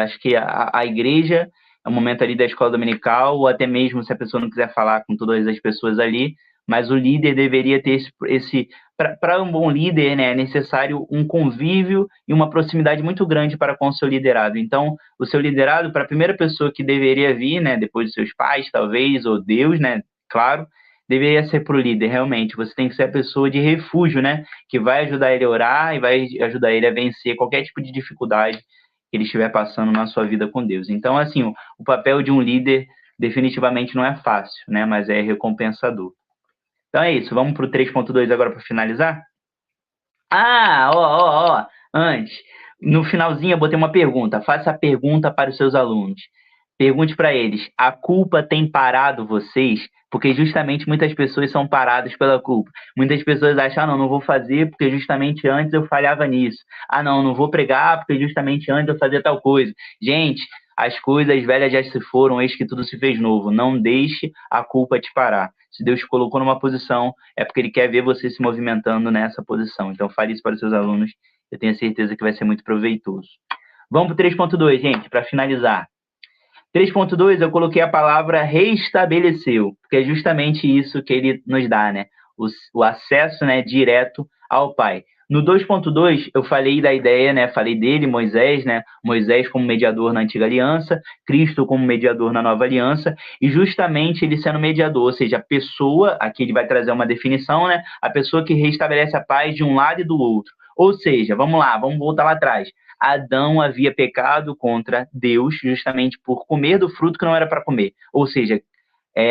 Acho que a igreja é o momento ali da escola dominical, ou até mesmo se a pessoa não quiser falar com todas as pessoas ali, mas o líder deveria ter para um bom líder, né, é necessário um convívio e uma proximidade muito grande para com o seu liderado. Então, o seu liderado, para a primeira pessoa que deveria vir, né, depois dos seus pais, talvez, ou Deus, né, claro, deveria ser para o líder, realmente. Você tem que ser a pessoa de refúgio, né, que vai ajudar ele a orar e vai ajudar ele a vencer qualquer tipo de dificuldade que ele estiver passando na sua vida com Deus. Então, assim, o papel de um líder definitivamente não é fácil, né, mas é recompensador. Então é isso, vamos para o 3.2 agora para finalizar? Antes, no finalzinho eu botei uma pergunta. Faça a pergunta para os seus alunos. Pergunte para eles, a culpa tem parado vocês? Porque justamente muitas pessoas são paradas pela culpa. Muitas pessoas acham, não vou fazer porque justamente antes eu falhava nisso. Não vou pregar porque justamente antes eu fazia tal coisa. Gente, as coisas velhas já se foram, eis que tudo se fez novo. Não deixe a culpa te parar. Se Deus te colocou numa posição, é porque Ele quer ver você se movimentando nessa posição. Então, fale isso para os seus alunos. Eu tenho certeza que vai ser muito proveitoso. Vamos para o 3.2, gente, para finalizar. 3.2, eu coloquei a palavra restabeleceu, porque é justamente isso que ele nos dá, né? O acesso, né, direto ao Pai. No 2.2, eu falei da ideia, né? Falei dele, Moisés, né? Moisés como mediador na antiga aliança, Cristo como mediador na nova aliança, e justamente ele sendo mediador, ou seja, a pessoa, aqui ele vai trazer uma definição, né? A pessoa que restabelece a paz de um lado e do outro. Ou seja, vamos lá, vamos voltar lá atrás. Adão havia pecado contra Deus justamente por comer do fruto que não era para comer. Ou seja,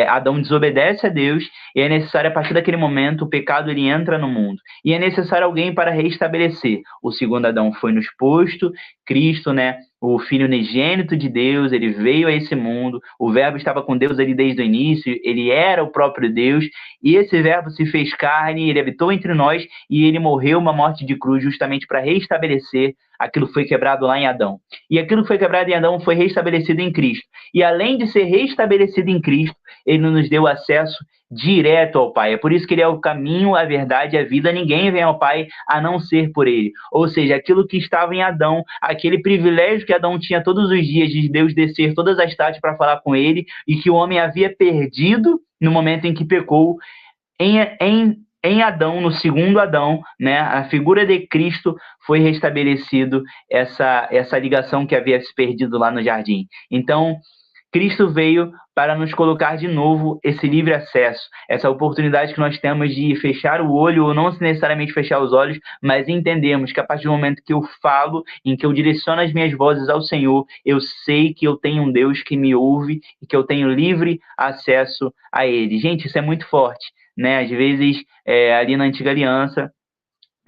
Adão desobedece a Deus e é necessário, a partir daquele momento, o pecado ele entra no mundo. E é necessário alguém para restabelecer. O segundo Adão foi nos posto, Cristo, né, o Filho unigênito de Deus, ele veio a esse mundo, o Verbo estava com Deus ali desde o início, ele era o próprio Deus, e esse Verbo se fez carne, ele habitou entre nós, e ele morreu uma morte de cruz justamente para restabelecer aquilo que foi quebrado lá em Adão. E aquilo que foi quebrado em Adão foi restabelecido em Cristo. E além de ser restabelecido em Cristo, ele nos deu acesso direto ao Pai. É por isso que ele é o caminho, a verdade e a vida. Ninguém vem ao Pai a não ser por ele. Ou seja, aquilo que estava em Adão, aquele privilégio que Adão tinha todos os dias de Deus descer todas as tardes para falar com ele e que o homem havia perdido no momento em que pecou, em Adão, no segundo Adão, né, a figura de Cristo foi restabelecido essa ligação que havia se perdido lá no jardim. Então, Cristo veio para nos colocar de novo esse livre acesso, essa oportunidade que nós temos de fechar o olho, ou não necessariamente fechar os olhos, mas entendermos que a partir do momento que eu falo, em que eu direciono as minhas vozes ao Senhor, eu sei que eu tenho um Deus que me ouve e que eu tenho livre acesso a Ele. Gente, isso é muito forte, né? Às vezes, ali na Antiga Aliança,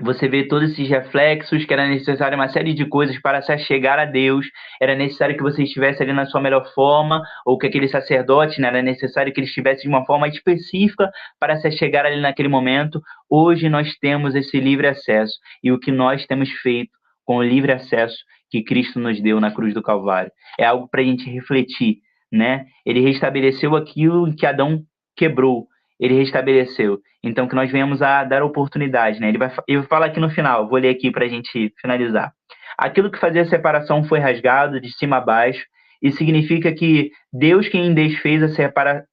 você vê todos esses reflexos, que era necessário uma série de coisas para se achegar a Deus, era necessário que você estivesse ali na sua melhor forma, ou que aquele sacerdote, né, era necessário que ele estivesse de uma forma específica para se achegar ali naquele momento. Hoje nós temos esse livre acesso, e o que nós temos feito com o livre acesso que Cristo nos deu na cruz do Calvário é algo para a gente refletir, né? Ele restabeleceu aquilo que Adão quebrou, ele restabeleceu. Então, que nós venhamos a dar oportunidade, né? Ele fala aqui no final, vou ler aqui para a gente finalizar. Aquilo que fazia a separação foi rasgado de cima a baixo, e significa que Deus quem desfez a separação.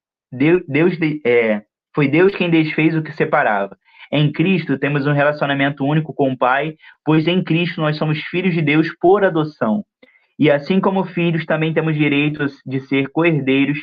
Foi Deus quem desfez o que separava. Em Cristo temos um relacionamento único com o Pai, pois em Cristo nós somos filhos de Deus por adoção. E assim como filhos, também temos direitos de ser co-herdeiros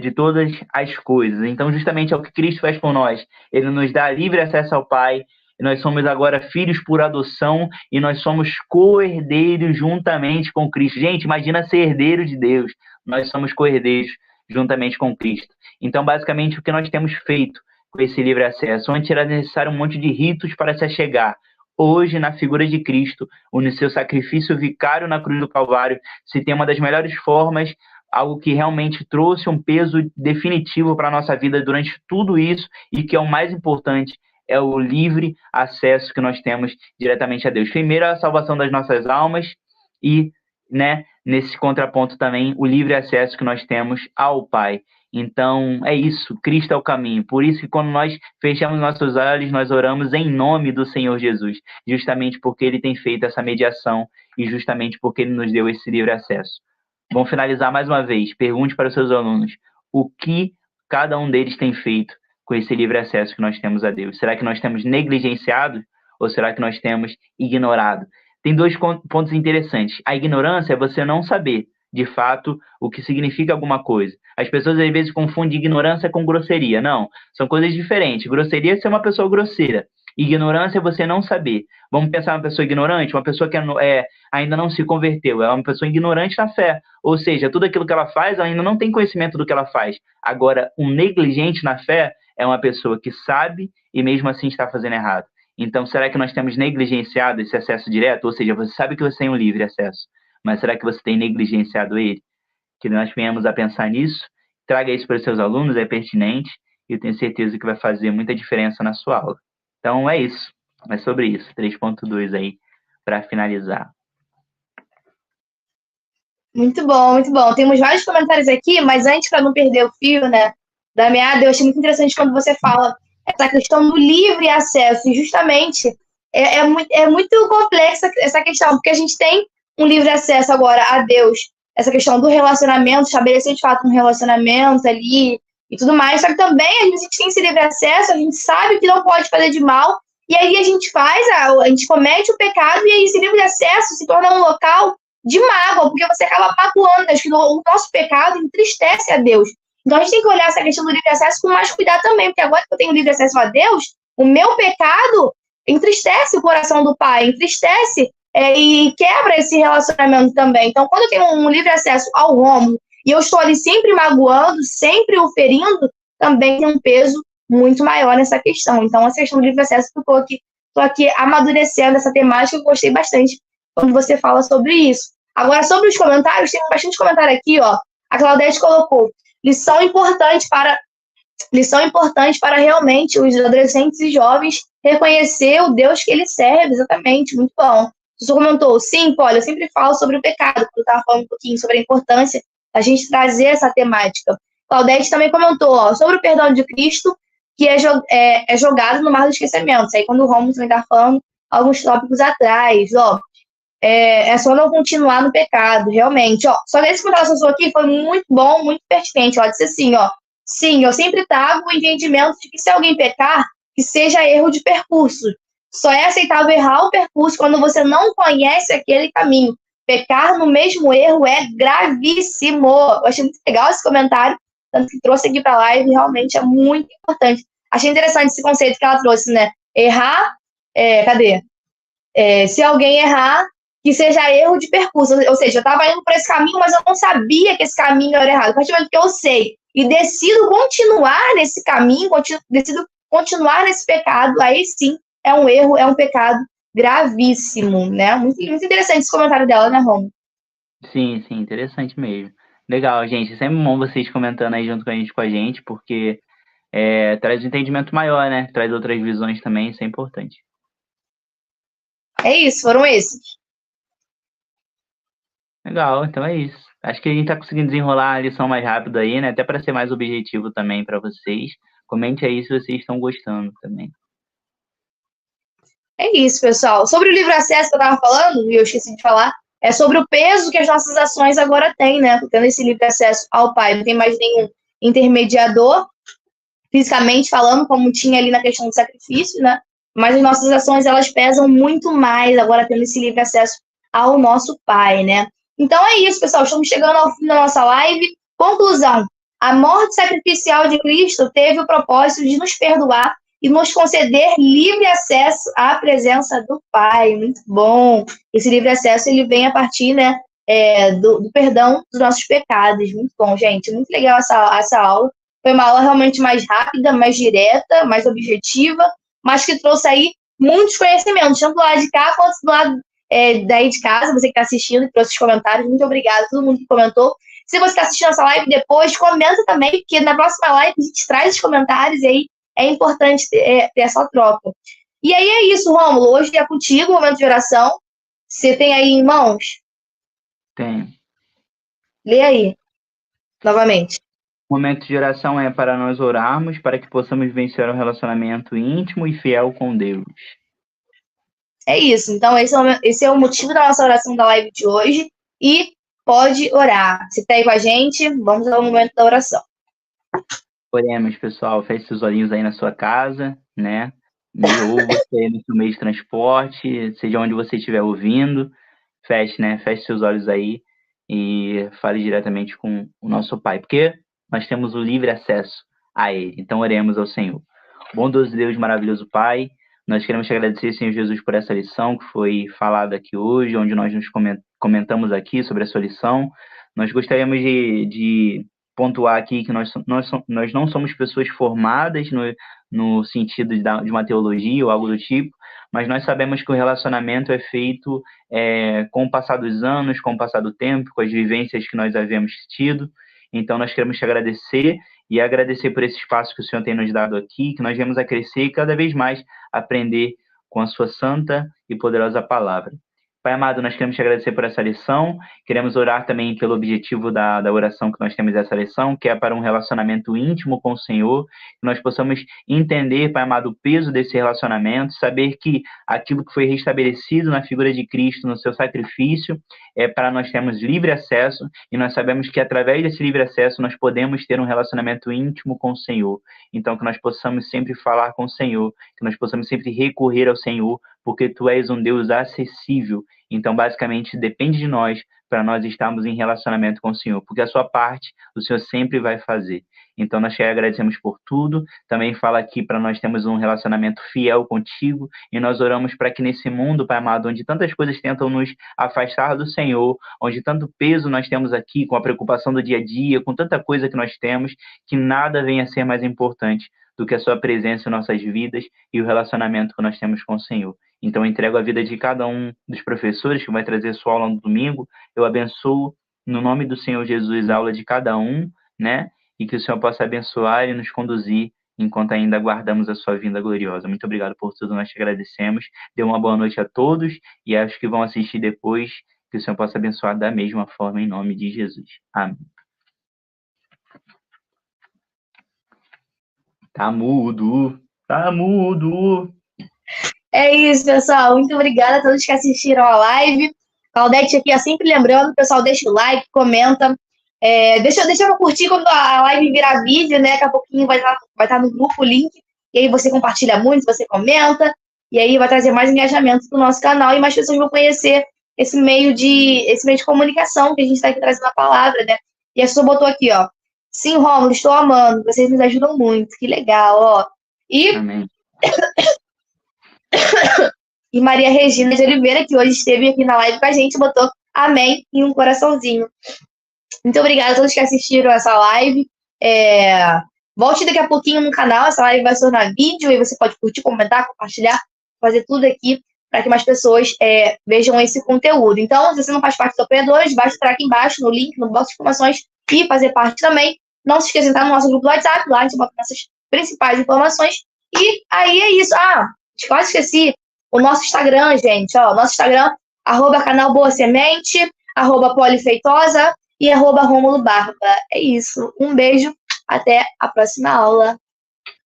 de todas as coisas. Então, justamente é o que Cristo faz por nós. Ele nos dá livre acesso ao Pai, e nós somos agora filhos por adoção, e nós somos co-herdeiros juntamente com Cristo. Gente, imagina ser herdeiro de Deus. Nós somos co-herdeiros juntamente com Cristo. Então, basicamente, o que nós temos feito com esse livre acesso? Antes era necessário um monte de ritos para se achegar. Hoje, na figura de Cristo, no seu sacrifício vicário na cruz do Calvário, se tem uma das melhores formas, algo que realmente trouxe um peso definitivo para a nossa vida durante tudo isso, e que é o mais importante, é o livre acesso que nós temos diretamente a Deus. Primeiro, a salvação das nossas almas e, né, nesse contraponto também, o livre acesso que nós temos ao Pai. Então, é isso, Cristo é o caminho. Por isso que quando nós fechamos nossos olhos, nós oramos em nome do Senhor Jesus, justamente porque Ele tem feito essa mediação e justamente porque Ele nos deu esse livre acesso. Vamos finalizar mais uma vez. Pergunte para os seus alunos o que cada um deles tem feito com esse livre acesso que nós temos a Deus. Será que nós temos negligenciado ou será que nós temos ignorado? Tem dois pontos interessantes. A ignorância é você não saber, de fato, o que significa alguma coisa. As pessoas, às vezes, confundem ignorância com grosseria. Não, são coisas diferentes. Grosseria é ser uma pessoa grosseira. Ignorância é você não saber. Vamos pensar uma pessoa ignorante, uma pessoa que ainda não se converteu. Ela é uma pessoa ignorante na fé. Ou seja, tudo aquilo que ela faz, ela ainda não tem conhecimento do que ela faz. Agora, um negligente na fé é uma pessoa que sabe e mesmo assim está fazendo errado. Então, será que nós temos negligenciado esse acesso direto? Ou seja, você sabe que você tem um livre acesso, mas será que você tem negligenciado ele? Que nós venhamos a pensar nisso, traga isso para os seus alunos, é pertinente, e eu tenho certeza que vai fazer muita diferença na sua aula. Então, é isso. É sobre isso. 3.2 aí, para finalizar. Muito bom, muito bom. Temos vários comentários aqui, mas antes, para não perder o fio, né, da meada, eu achei muito interessante quando você fala essa questão do livre acesso. E justamente é muito complexa essa questão, porque a gente tem um livre acesso agora a Deus, essa questão do relacionamento, estabelecer de fato um relacionamento ali e tudo mais. Só que também a gente tem esse livre acesso, a gente sabe que não pode fazer de mal, e aí a gente comete o pecado, e aí esse livre acesso se torna um local de mágoa, porque você acaba magoando. Acho que o nosso pecado entristece a Deus. Então a gente tem que olhar essa questão do livre acesso com mais cuidado também, porque agora que eu tenho livre acesso a Deus, o meu pecado entristece o coração do Pai, entristece e quebra esse relacionamento também. Então, quando eu tenho um livre acesso ao Rômulo e eu estou ali sempre magoando, sempre o ferindo, também tem um peso muito maior nessa questão. Então, essa questão do livre acesso, estou aqui amadurecendo essa temática, eu gostei bastante quando você fala sobre isso. Agora, sobre os comentários, tem bastante comentário aqui, ó. A Claudete colocou: lição importante para realmente os adolescentes e jovens reconhecer o Deus que ele serve. Exatamente, muito bom. Você comentou: sim, Paulo, eu sempre falo sobre o pecado, porque eu estava falando um pouquinho sobre a importância da gente trazer essa temática. Claudete também comentou, ó, sobre o perdão de Cristo, que é jogado no mar do esquecimento. Aí quando o Romulo também está falando alguns tópicos atrás, ó, é só não continuar no pecado, realmente, ó. Só que esse comentário que eu aqui foi muito bom, muito pertinente, ó, disse assim, ó: sim, eu sempre trago o entendimento de que se alguém pecar, que seja erro de percurso. Só é aceitável errar o percurso quando você não conhece aquele caminho. Pecar no mesmo erro é gravíssimo. Eu achei muito legal esse comentário, tanto que trouxe aqui para a live, realmente é muito importante. Achei interessante esse conceito que ela trouxe, né? Errar, cadê? Se alguém errar, que seja erro de percurso. Ou seja, eu estava indo por esse caminho, mas eu não sabia que esse caminho era errado. A partir do momento que eu sei e decido continuar nesse caminho, decido continuar nesse pecado, aí sim é um erro, é um pecado gravíssimo, né? Muito, muito interessante esse comentário dela, né, Romo? Sim, sim, interessante mesmo. Legal, gente. É sempre bom vocês comentando aí junto com a gente, porque traz um entendimento maior, né? Traz outras visões também, isso é importante. É isso, foram esses. Legal, então é isso. Acho que a gente tá conseguindo desenrolar a lição mais rápido aí, né? Até para ser mais objetivo também para vocês. Comente aí se vocês estão gostando também. É isso, pessoal. Sobre o livre acesso que eu estava falando, e eu esqueci de falar, é sobre o peso que as nossas ações agora têm, né? Tendo esse livre acesso ao Pai. Não tem mais nenhum intermediador, fisicamente falando, como tinha ali na questão do sacrifício, né? Mas as nossas ações, elas pesam muito mais agora tendo esse livre acesso ao nosso Pai, né? Então é isso, pessoal. Estamos chegando ao fim da nossa live. Conclusão. A morte sacrificial de Cristo teve o propósito de nos perdoar e nos conceder livre acesso à presença do Pai. Muito bom. Esse livre acesso, ele vem a partir, né, do perdão dos nossos pecados. Muito bom, gente. Muito legal essa aula. Foi uma aula realmente mais rápida, mais direta, mais objetiva, mas que trouxe aí muitos conhecimentos, tanto do lado de cá quanto do lado daí de casa, você que está assistindo e trouxe os comentários. Muito obrigada a todo mundo que comentou. Se você está assistindo essa live depois, comenta também, porque na próxima live a gente traz os comentários e aí é importante ter essa troca. E aí é isso, Rômulo. Hoje é contigo o momento de oração. Você tem aí em mãos? Tem. Lê aí, novamente. O momento de oração é para nós orarmos, para que possamos vencer um relacionamento íntimo e fiel com Deus. É isso. Então, esse é o motivo da nossa oração da live de hoje. E pode orar. Se está aí com a gente, vamos ao momento da oração. Oremos, pessoal. Feche seus olhinhos aí na sua casa, né? Ou você aí no seu meio de transporte, seja onde você estiver ouvindo. Feche, né? Feche seus olhos aí e fale diretamente com o nosso Pai, porque nós temos o livre acesso a Ele. Então, oremos ao Senhor. Bondoso Deus, maravilhoso Pai, nós queremos te agradecer, Senhor Jesus, por essa lição que foi falada aqui hoje, onde nós nos comentamos aqui sobre a sua lição. Nós gostaríamos de pontuar aqui que nós não somos pessoas formadas no sentido de uma teologia ou algo do tipo, mas nós sabemos que o relacionamento é feito com o passar dos anos, com o passar do tempo, com as vivências que nós havíamos tido. Então, nós queremos te agradecer e agradecer por esse espaço que o Senhor tem nos dado aqui, que nós viemos a crescer e cada vez mais aprender com a sua santa e poderosa palavra. Pai amado, nós queremos te agradecer por essa lição, queremos orar também pelo objetivo da oração que nós temos nessa lição, que é para um relacionamento íntimo com o Senhor, que nós possamos entender, Pai amado, o peso desse relacionamento, saber que aquilo que foi restabelecido na figura de Cristo, no seu sacrifício, é para nós termos livre acesso, e nós sabemos que através desse livre acesso nós podemos ter um relacionamento íntimo com o Senhor. Então, que nós possamos sempre falar com o Senhor, que nós possamos sempre recorrer ao Senhor, porque Tu és um Deus acessível. Então, basicamente, depende de nós para nós estarmos em relacionamento com o Senhor, porque a sua parte o Senhor sempre vai fazer. Então, nós te agradecemos por tudo. Também fala aqui para nós termos um relacionamento fiel contigo, e nós oramos para que nesse mundo, Pai amado, onde tantas coisas tentam nos afastar do Senhor, onde tanto peso nós temos aqui, com a preocupação do dia a dia, com tanta coisa que nós temos, que nada venha a ser mais importante do que a sua presença em nossas vidas e o relacionamento que nós temos com o Senhor. Então, eu entrego a vida de cada um dos professores que vai trazer sua aula no domingo. Eu abençoo, no nome do Senhor Jesus, a aula de cada um, né? E que o Senhor possa abençoar e nos conduzir enquanto ainda aguardamos a sua vinda gloriosa. Muito obrigado por tudo, nós te agradecemos. Dê uma boa noite a todos e aos que vão assistir depois, que o Senhor possa abençoar da mesma forma, em nome de Jesus. Amém. Tá mudo. Tá mudo. É isso, pessoal. Muito obrigada a todos que assistiram a live. Claudete aqui, ó, sempre lembrando, pessoal, deixa o like, comenta. Deixa eu curtir quando a live virar vídeo, né? Daqui a pouquinho vai estar no grupo o link. E aí você compartilha muito, você comenta. E aí vai trazer mais engajamento para o nosso canal e mais pessoas vão conhecer esse meio de comunicação que a gente está aqui trazendo a palavra, né? E a pessoa botou aqui, ó. Sim, Rômulo, estou amando. Vocês nos ajudam muito. Que legal, ó. Amém. E Maria Regina de Oliveira, que hoje esteve aqui na live com a gente, botou amém e um coraçãozinho. Muito obrigada a todos que assistiram essa live. Volte daqui a pouquinho no canal, essa live vai se tornar vídeo e você pode curtir, comentar, compartilhar, fazer tudo aqui para que mais pessoas vejam esse conteúdo. Então, se você não faz parte dos apoiadores, basta entrar aqui embaixo no link, no box de informações e fazer parte também. Não se esqueça de entrar no nosso grupo do WhatsApp, lá a gente bota nossas principais informações. E aí é isso. Quase esqueci o nosso Instagram, gente. Ó, nosso Instagram, @canal Boa Semente, @polifeitosa e @Rômulo Barba. É isso. Um beijo. Até a próxima aula.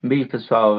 Beijo, pessoal.